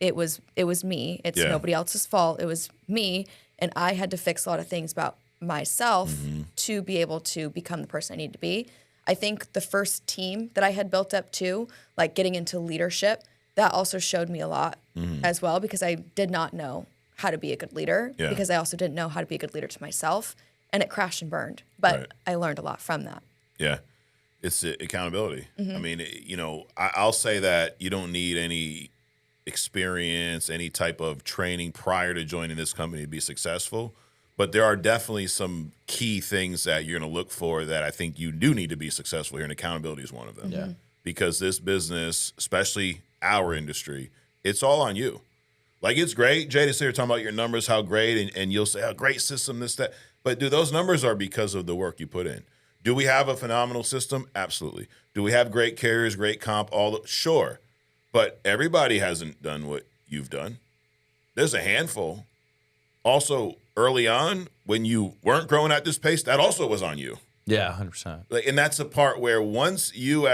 it was me. It's nobody else's fault. It was me, and I had to fix a lot of things about myself to be able to become the person I need to be. I think the first team that I had built up too, getting into leadership, that also showed me a lot as well, because I did not know how to be a good leader, because I also didn't know how to be a good leader to myself, and it crashed and burned. But I learned a lot from that. Yeah. It's accountability. I mean, I'll say that you don't need any experience, any type of training prior to joining this company to be successful. But there are definitely some key things that you're going to look for that I think you do need to be successful here, and accountability is one of them. Yeah. Because this business, especially our industry, It's all on you. Like, it's great, Jay, to sit here talking about your numbers, how great, and you'll say, oh, great system, this, that. But, dude, those numbers are because of the work you put in. Do we have a phenomenal system? Absolutely. Do we have great carriers, great comp? Sure. But everybody hasn't done what you've done. There's a handful. Also, early on, when you weren't growing at this pace, that also was on you. Yeah, 100%. Like, and that's the part where once you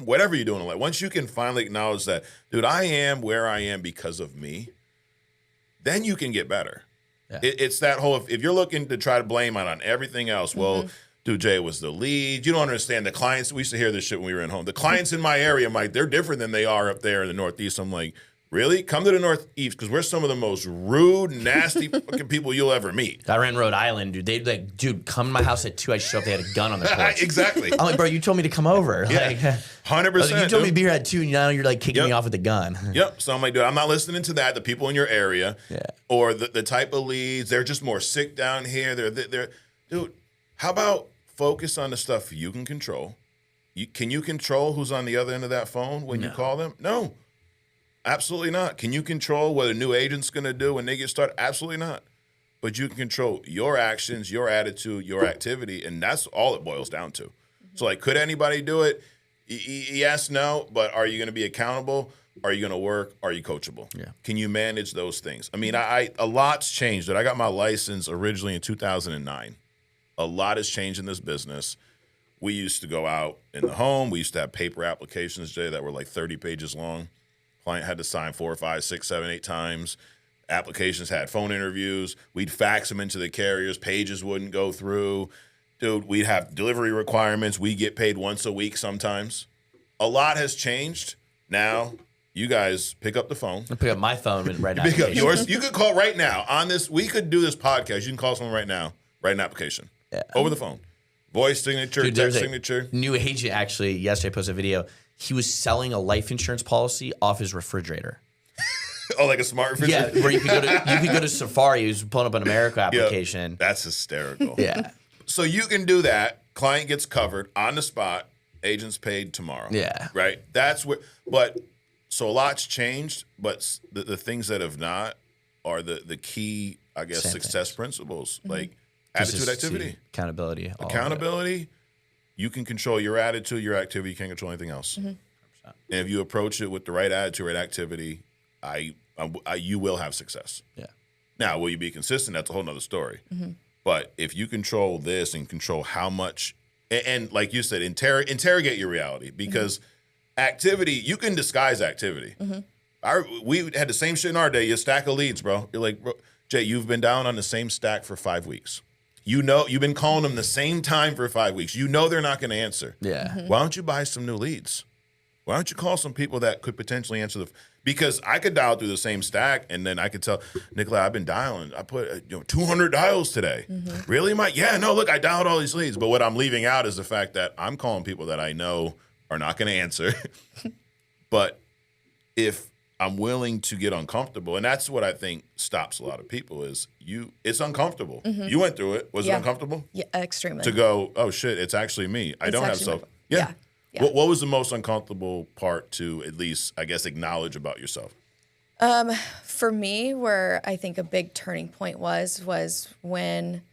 whatever you're doing in life, once you can finally acknowledge that, dude, I am where I am because of me, then you can get better. Yeah. It's that whole, if you're looking to try to blame it on everything else, well, dude, Jay was the lead. You don't understand the clients. We used to hear this shit when we were at home. The clients in my area, I'm like, they're different than they are up there in the Northeast. I'm like, really? Come to the Northeast because we're some of the most rude, nasty fucking people you'll ever meet. I ran Rhode Island, dude. They'd like, dude, come to my house at 2. I show up, they had a gun on their porch. Exactly. I'm like, bro, you told me to come over. Yeah, like, 100%. You told me to be here at 2, and now you're like kicking me off with a gun. Yep. So I'm like, dude, I'm not listening to that. The people in your area, yeah, or the type of leads, they're just more sick down here. They're dude. How about focus on the stuff you can control? Can you control who's on the other end of that phone when you call them? No. Absolutely not. Can you control what a new agent's going to do when they get started? Absolutely not. But you can control your actions, your attitude, your activity, and that's all it boils down to. So, like, could anybody do it? Yes, no, but are you going to be accountable? Are you going to work? Are you coachable? Yeah. Can you manage those things? I mean, a lot's changed. I got my license originally in 2009. A lot has changed in this business. We used to go out in the home. We used to have paper applications, Jay, that were like 30 pages long. Client had to sign 4, 5, 6, 7, 8 times. Applications had phone interviews. We'd fax them into the carriers. Pages wouldn't go through. Dude, we'd have delivery requirements. We get paid once a week sometimes. A lot has changed. Now, you guys pick up the phone. I'll pick up my phone and write an Pick application. up yours. You could call right now on this. We could do this podcast. You can call someone right now. Write an application. Yeah. Over the phone. Voice signature, Dude, text signature. New agent actually yesterday posted a video. He was selling a life insurance policy off his refrigerator. Oh, like a smart refrigerator? Yeah, where you could go to Safari. He was pulling up an America application. Yep. That's hysterical. Yeah. So you can do that. Client gets covered on the spot. Agent's paid tomorrow. Yeah. Right? So a lot's changed, but the things that have not are the key, I guess, success principles. Like attitude, activity. Accountability. Accountability. You can control your attitude, your activity. You can't control anything else. And if you approach it with the right attitude, right activity, you will have success. Yeah. Now, will you be consistent? That's a whole nother story. But if you control this and control how much, and like you said, interrogate your reality, because activity, you can disguise activity. We had the same shit in our day. You stack of leads, bro. You're like, bro, Jay, you've been down on the same stack for 5 weeks. You know, you've been calling them the same time for 5 weeks. You know they're not going to answer. Yeah. Why don't you buy some new leads? Why don't you call some people that could potentially answer because I could dial through the same stack, and then I could tell, Nicolette, I've been dialing. I put 200 dials today. Really, Mike? Yeah, no, look, I dialed all these leads. But what I'm leaving out is the fact that I'm calling people that I know are not going to answer. But if I'm willing to get uncomfortable, and that's what I think stops a lot of people is it's uncomfortable. You went through it. Was it uncomfortable? Yeah, extremely. To go, oh shit, it's actually me. I don't have self. Yeah. What was the most uncomfortable part to at least, I guess, acknowledge about yourself? For me, where I think a big turning point was when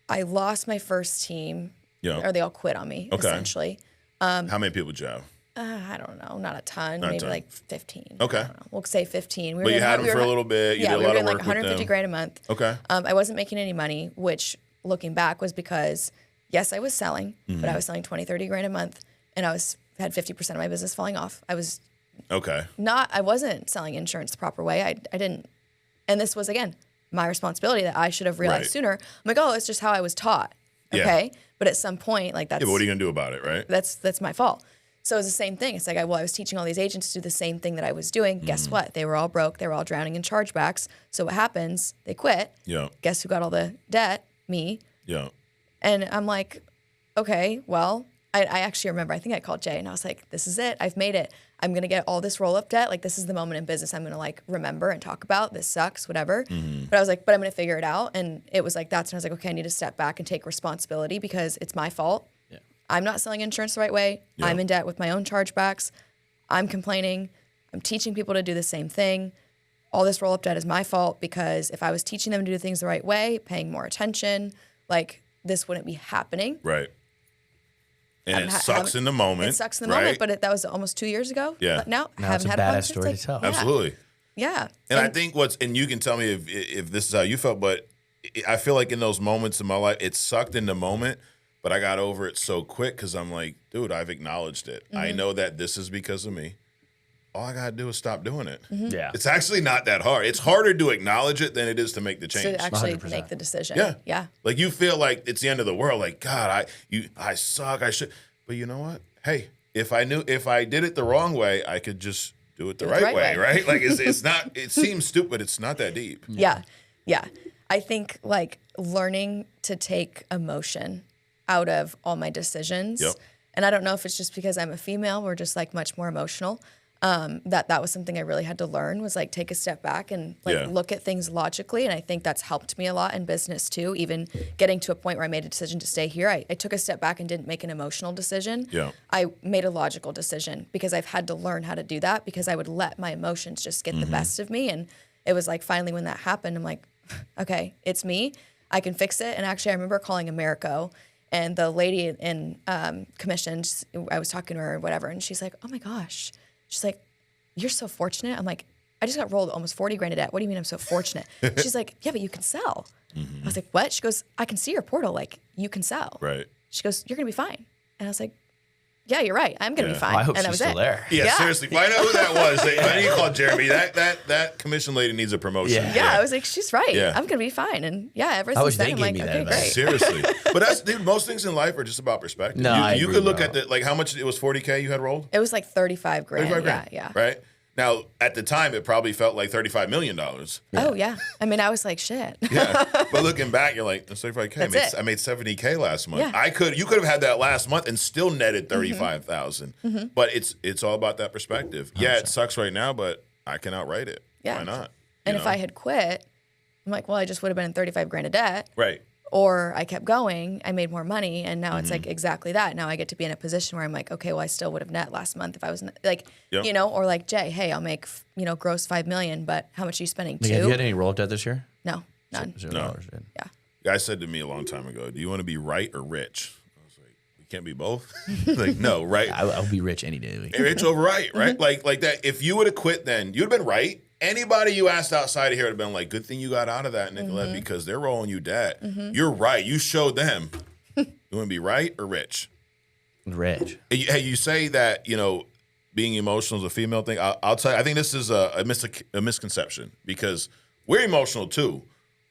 I lost my first team, or they all quit on me, essentially. How many people did you have? I don't know, not a ton, maybe like 15. Okay. I don't know. We'll say 15. But you had them for a little bit. You did a lot of work like $150,000 a month. Okay. I wasn't making any money, which looking back was because, yes, I was selling, but I was selling $20,000-$30,000 a month, and I had 50% of my business falling off. I wasn't selling insurance the proper way. I didn't, and this was, again, my responsibility that I should have realized sooner. I'm like, oh, it's just how I was taught. Okay. Yeah. But at some point, like that's. Yeah, but what are you going to do about it, right? That's my fault. So it was the same thing. It's like, I was teaching all these agents to do the same thing that I was doing. Guess what? They were all broke. They were all drowning in chargebacks. So what happens? They quit. Yeah. Guess who got all the debt? Me. Yeah. And I'm like, okay, well, I actually remember, I think I called Jay and I was like, this is it. I've made it. I'm going to get all this roll-up debt. Like, this is the moment in business I'm going to, like, remember and talk about. This sucks, whatever. But I was like, but I'm going to figure it out. And it was like, that's when I was like, okay, I need to step back and take responsibility because it's my fault. I'm not selling insurance the right way. I'm in debt with my own chargebacks. I'm complaining. I'm teaching people to do the same thing. All this roll-up debt is my fault because if I was teaching them to do things the right way, paying more attention, like this wouldn't be happening. Right. And it sucks in the moment. It sucks in the moment, but that was almost 2 years ago. Yeah. Now Now haven't it's a had badass story to tell. Absolutely. Yeah. And I think and you can tell me if this is how you felt, but I feel like in those moments in my life, it sucked in the moment, but I got over it so quick because I'm like, dude, I've acknowledged it. I know that this is because of me. All I got to do is stop doing it. Yeah. It's actually not that hard. It's harder to acknowledge it than it is to make the change. To actually 100%. make the decision. Yeah. Yeah. Like you feel like it's the end of the world. Like, God, I suck. I should. But you know what? Hey, if I did it the wrong way, I could just do it the right way, right? Like it's not, it seems stupid. It's not that deep. Yeah. Yeah. I think like learning to take emotion out of all my decisions. Yep. And I don't know if it's just because I'm a female, we're just like much more emotional. That was something I really had to learn was like take a step back and like look at things logically. And I think that's helped me a lot in business too. Even getting to a point where I made a decision to stay here, I took a step back and didn't make an emotional decision. Yeah. I made a logical decision because I've had to learn how to do that because I would let my emotions just get the best of me. And it was like finally when that happened, I'm like, okay, it's me. I can fix it. And actually I remember calling Americo and the lady in commissions, I was talking to her or whatever, and she's like, oh my gosh. She's like, you're so fortunate. I'm like, I just got rolled almost 40 grand of debt. What do you mean I'm so fortunate? She's like, yeah, but you can sell. I was like, what? She goes, I can see your portal. Like, you can sell. Right. She goes, you're going to be fine. And I was like, yeah, you're right. I'm going to be fine. Well, I hope and that she's was still it. there. Yeah, seriously. Find out who that was. I need to call Jeremy. That commission lady needs a promotion. Yeah, I was like, she's right. Yeah. I'm going to be fine. And yeah, ever I wish since then, they I'm gave like, me that okay, advice. great. Seriously. But that's, dude, most things in life are just about perspective. No, I you agree, could look bro. at like how much it was 40K you had rolled? It was like 35 grand. 35 grand. Yeah. Right? Now, at the time, it probably felt like $35 million. Oh, yeah. I mean, I was like, shit. Yeah. But looking back, you're like, that's 35K. That's it. I made 70K last month. Yeah. You could have had that last month and still netted 35,000. But it's all about that perspective. Yeah, it sucks right now, but I can outright it. Yeah. Why not? And You if know? I had quit, I'm like, well, I just would have been in 35 grand of debt. Right. Or I kept going, I made more money, and now it's like exactly that. Now I get to be in a position where I'm like, okay, well, I still would have net last month if I was like, Yep. you know, or like Jay, hey, I'll make gross $5 million, but how much are you spending? Like, $2? have you had any roll up debt this year? No, none. $0, dude. Yeah. Guy said to me a long time ago, do you want to be right or rich? I was like, we can't be both. Like, no, right. I'll be rich any day of the week. Rich over right, right? Like that. If you would have quit then, you'd have been right. Anybody you asked outside of here would have been like, good thing you got out of that, Nicolette, because they're rolling you debt. You're right. You showed them. You want to be right or rich? Rich. Hey, you say that, being emotional is a female thing. I'll tell you, I think this is a misconception because we're emotional too.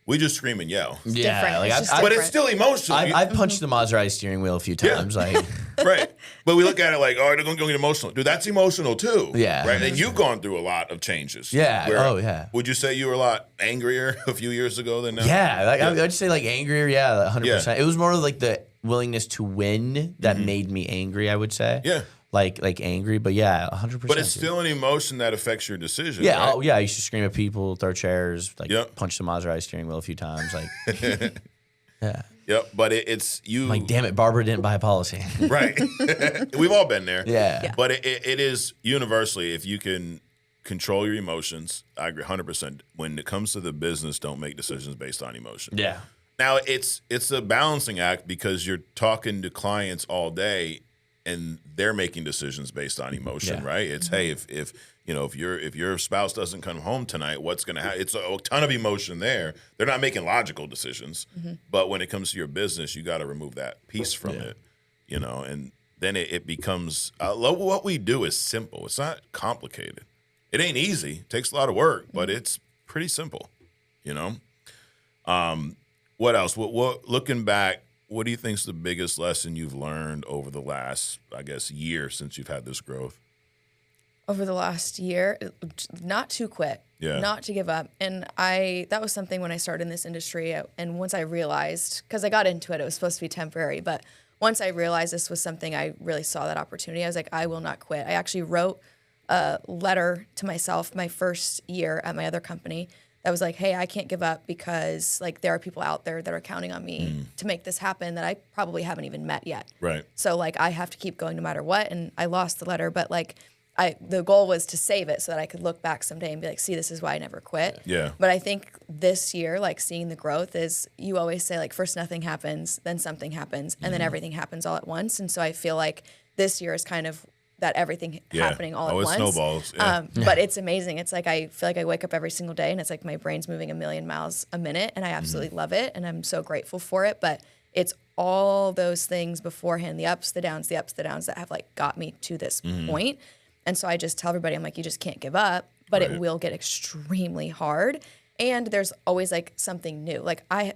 We just scream and yell. Yeah, different. like It's just I, But it's still emotional. I've punched the Maserati steering wheel a few times. Like, Right. But we look at it like, oh, they're going to get emotional. Dude, that's emotional too. Yeah. Right. And you've gone through a lot of changes. Yeah. Where- Oh, yeah. Would you say you were a lot angrier a few years ago than now? yeah, like, I'd say like angrier. Yeah, 100%. Yeah. It was more of like the willingness to win that made me angry. I would say. Yeah. Like angry, but yeah, 100%. But it's still an emotion that affects your decision. Yeah. Right? Oh, yeah. I used to scream at people, throw chairs, like Yep. punch the Maserati steering wheel a few times. Like, yeah. Yep. But it's you. Like, damn it, Barbara didn't buy a policy. Right. We've all been there. Yeah. But it is universally, if you can control your emotions, I agree 100%. When it comes to the business, don't make decisions based on emotion. Yeah. Now, it's a balancing act because you're talking to clients all day and they're making decisions based on emotion, Yeah. right? It's, hey, if your spouse doesn't come home tonight, what's going to happen? It's a ton of emotion there. They're not making logical decisions. But when it comes to your business, you got to remove that piece from it, and then it becomes what we do is simple. It's not complicated. It ain't easy. It takes a lot of work, but it's pretty simple, What else? What looking back, what do you think is the biggest lesson you've learned over the last, I guess, year since you've had this growth? Over the last year, not to quit, not to give up. And that was something when I started in this industry. And once I realized, because I got into it, it was supposed to be temporary. But once I realized this was something, I really saw that opportunity. I was like, I will not quit. I actually wrote a letter to myself my first year at my other company that was like, hey, I can't give up because like there are people out there that are counting on me to make this happen that I probably haven't even met yet. Right. So like I have to keep going no matter what. And I lost the letter, but like the goal was to save it so that I could look back someday and be like, see, this is why I never quit. Yeah. But I think this year, like seeing the growth is, you always say like, first nothing happens, then something happens, and then everything happens all at once. And so I feel like this year is kind of that everything happening all at once. It snowballs. Yeah. But it's amazing. It's like, I feel like I wake up every single day and it's like my brain's moving 1,000,000 miles a minute, and I absolutely love it. And I'm so grateful for it. But it's all those things beforehand, the ups, the downs that have like got me to this point. And so I just tell everybody, I'm like, you just can't give up, but it will get extremely hard. And there's always like something new. Like I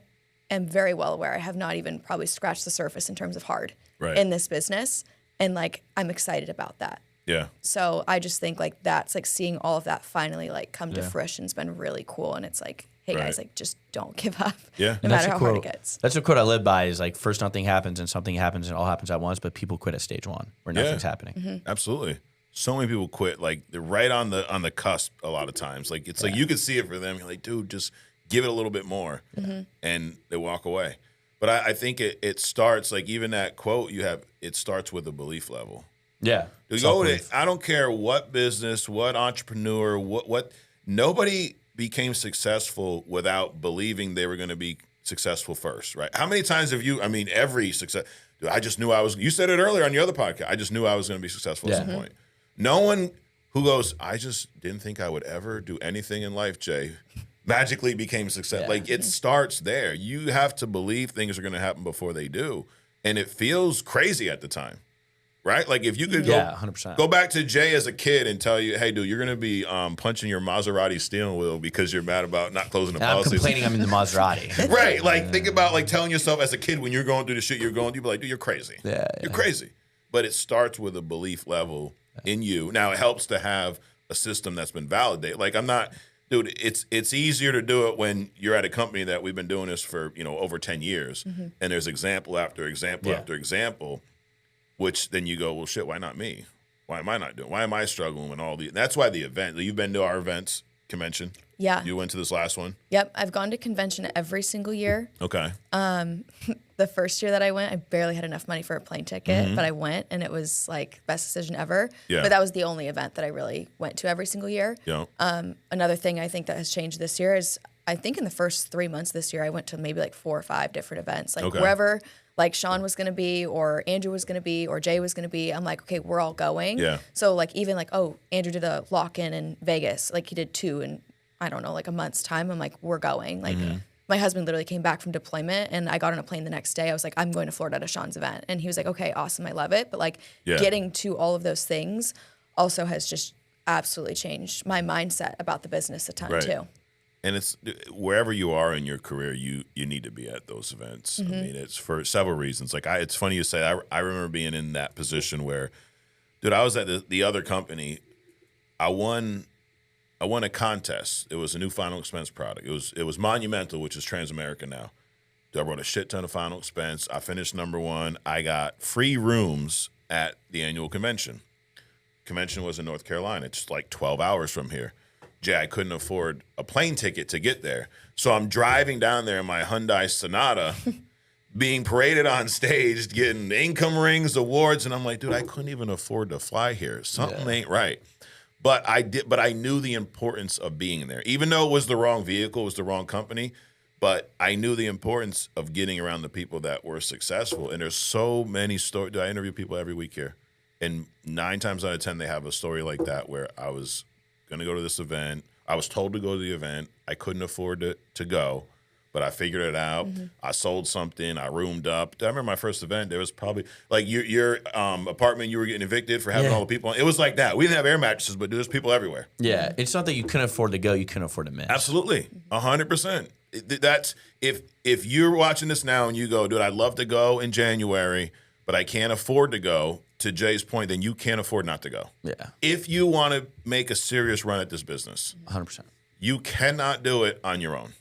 am very well aware I have not even probably scratched the surface in terms of hard in this business. And like, I'm excited about that. Yeah. So I just think like that's like seeing all of that finally like come to fruition has been really cool. And it's like, hey guys, like just don't give up. Yeah. No matter how hard it gets. That's a quote I live by is like, first nothing happens and something happens and it all happens at once, but people quit at stage 1 where nothing's happening. Absolutely. So many people quit, like they're right on the cusp a lot of times. Like it's like you could see it for them. You're like, dude, just give it a little bit more, and they walk away. But I think it starts like even that quote you have. It starts with a belief level. Yeah, I don't care what business, what entrepreneur, what nobody became successful without believing they were going to be successful first, right? How many times have you? I mean, every success. Dude, I just knew I was. You said it earlier on your other podcast. I just knew I was going to be successful at some point. No one who goes, I just didn't think I would ever do anything in life, Jay, magically became successful. Like it starts there. You have to believe things are going to happen before they do. And it feels crazy at the time, right? Like if you could go, 100%. Go back to Jay as a kid and tell you, hey, dude, you're going to be punching your Maserati steering wheel because you're mad about not closing the policies. I'm complaining I'm in the Maserati. Right. Like think about like telling yourself as a kid when you're going through the shit you're going through, you'd be like, dude, you're crazy. You're crazy. But it starts with a belief level in you. Now it helps to have a system that's been validated. Like I'm not, dude, it's easier to do it when you're at a company that we've been doing this for, over 10 years and there's example after example after example, which then you go, well, shit, why not me? Why am I not doing? Why am I struggling with all these? That's why the event, you've been to our events convention. Yeah. You went to this last one? Yep. I've gone to convention every single year. Okay. The first year that I went, I barely had enough money for a plane ticket, but I went and it was like best decision ever. Yeah. But that was the only event that I really went to every single year. Yeah. Another thing I think that has changed this year is I think in the first 3 months this year, I went to maybe like 4 or 5 different events. Like wherever like Sean was going to be or Andrew was going to be or Jay was going to be, I'm like, okay, we're all going. Yeah. So like even like, oh, Andrew did a lock-in in Vegas. Like he did 2 in, I don't know, like a month's time. I'm like, we're going. Like my husband literally came back from deployment and I got on a plane the next day. I was like, I'm going to Florida to Sean's event. And he was like, okay, awesome. I love it. But like getting to all of those things also has just absolutely changed my mindset about the business a ton too. And it's wherever you are in your career, you need to be at those events. I mean, it's for several reasons. Like it's funny you say, I remember being in that position where, dude, I was at the other company. I won a contest. It was a new final expense product. It was Monumental, which is Transamerica now. I wrote a shit ton of final expense. I finished number 1. I got free rooms at the annual convention. Convention was in North Carolina. It's like 12 hours from here. Jay, I couldn't afford a plane ticket to get there. So I'm driving down there in my Hyundai Sonata, being paraded on stage, getting income rings, awards, and I'm like, dude, I couldn't even afford to fly here. Something ain't right. But I knew the importance of being there. Even though it was the wrong vehicle, it was the wrong company, but I knew the importance of getting around the people that were successful. And there's so many stories. I interview people every week here. And 9 times out of 10, they have a story like that where I was going to go to this event. I was told to go to the event. I couldn't afford to go, but I figured it out. I sold something. I roomed up. I remember my first event. There was probably like your apartment. You were getting evicted for having all the people. It was like that. We didn't have air mattresses, but there was people everywhere. Yeah, it's not that you couldn't afford to go. You couldn't afford to miss. Absolutely, 100%. That's if you're watching this now and you go, dude, I'd love to go in January, but I can't afford to go. To Jay's point, then you can't afford not to go. Yeah. If you want to make a serious run at this business, 100%. You cannot do it on your own.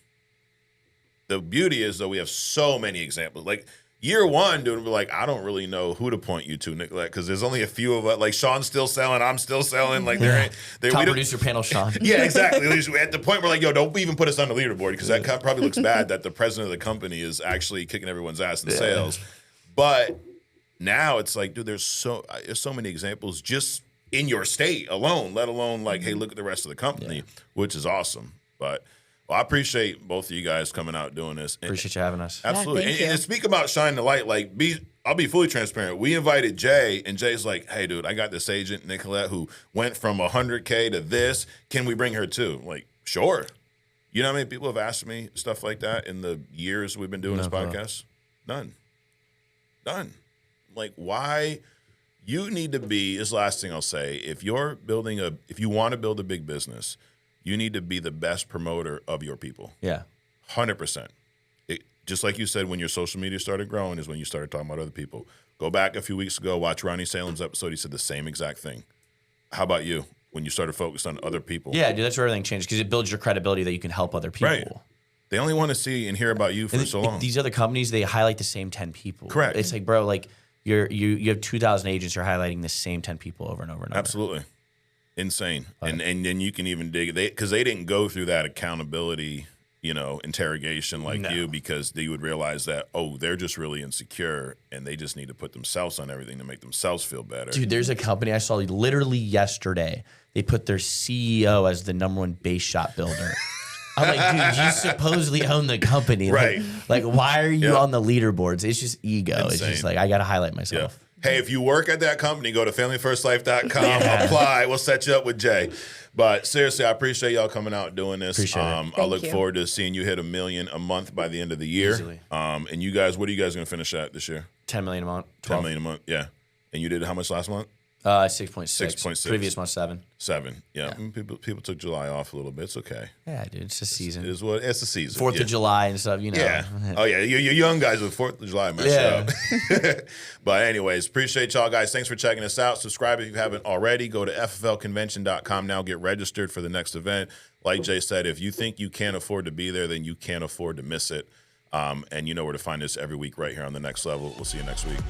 The beauty is, though, we have so many examples. Like year 1, dude, we're like, I don't really know who to point you to, Nicolette, because there's only a few of us. Like Sean's still selling, I'm still selling. Like top producer panel, Sean. Yeah, exactly. At the point we're like, yo, don't even put us on the leaderboard because that probably looks bad that the president of the company is actually kicking everyone's ass in sales. But now it's like, dude, there's so many examples just in your state alone, let alone like, hey, look at the rest of the company, which is awesome. But well, I appreciate both of you guys coming out doing this. Appreciate you having us. Absolutely. Yeah, thank you. And speak about shining the light. Like, I'll be fully transparent. We invited Jay, and Jay's like, hey, dude, I got this agent, Nicolette, who went from 100K to this. Can we bring her too? Like, sure. You know how many people have asked me stuff like that in the years we've been doing this podcast? None. Like, why? You need to be, this last thing I'll say, if you want to build a big business, you need to be the best promoter of your people. Yeah. 100%. Just like you said, when your social media started growing is when you started talking about other people. Go back a few weeks ago, watch Ronnie Salem's episode. He said the same exact thing. How about you when you started focused on other people? Yeah, dude, that's where everything changed because it builds your credibility that you can help other people. Right. They only want to see and hear about you for so long. These other companies, they highlight the same 10 people. Correct. It's like, bro, like you have 2,000 agents, you're highlighting the same 10 people over and over and over. Absolutely. Insane. And then you can even dig it. Because they didn't go through that accountability, interrogation like you, because they would realize that, they're just really insecure and they just need to put themselves on everything to make themselves feel better. Dude, there's a company I saw literally yesterday. They put their CEO as the #1 base shot builder. I'm like, dude, you supposedly own the company. Right. Like why are you on the leaderboards? It's just ego. Insane. It's just like, I got to highlight myself. Yeah. Hey, if you work at that company, go to familyfirstlife.com, apply. We'll set you up with Jay. But seriously, I appreciate y'all coming out and doing this. Appreciate it. I look forward to seeing you hit 1 million a month by the end of the year. Easily. And you guys, what are you guys going to finish at this year? 10 million a month. 10 million a month, yeah. And you did how much last month? 6.6. 6.6. Previous month 7. 7. Yeah. People took July off a little bit. It's okay. Yeah, dude. It's a season. It's a season. 4th of July and stuff, Yeah. Oh, yeah. You young guys with 4th of July mess up. But anyways, appreciate y'all guys. Thanks for checking us out. Subscribe if you haven't already. Go to FFLconvention.com now. Get registered for the next event. Like Jay said, if you think you can't afford to be there, then you can't afford to miss it. And you know where to find us every week right here on The Next Level. We'll see you next week.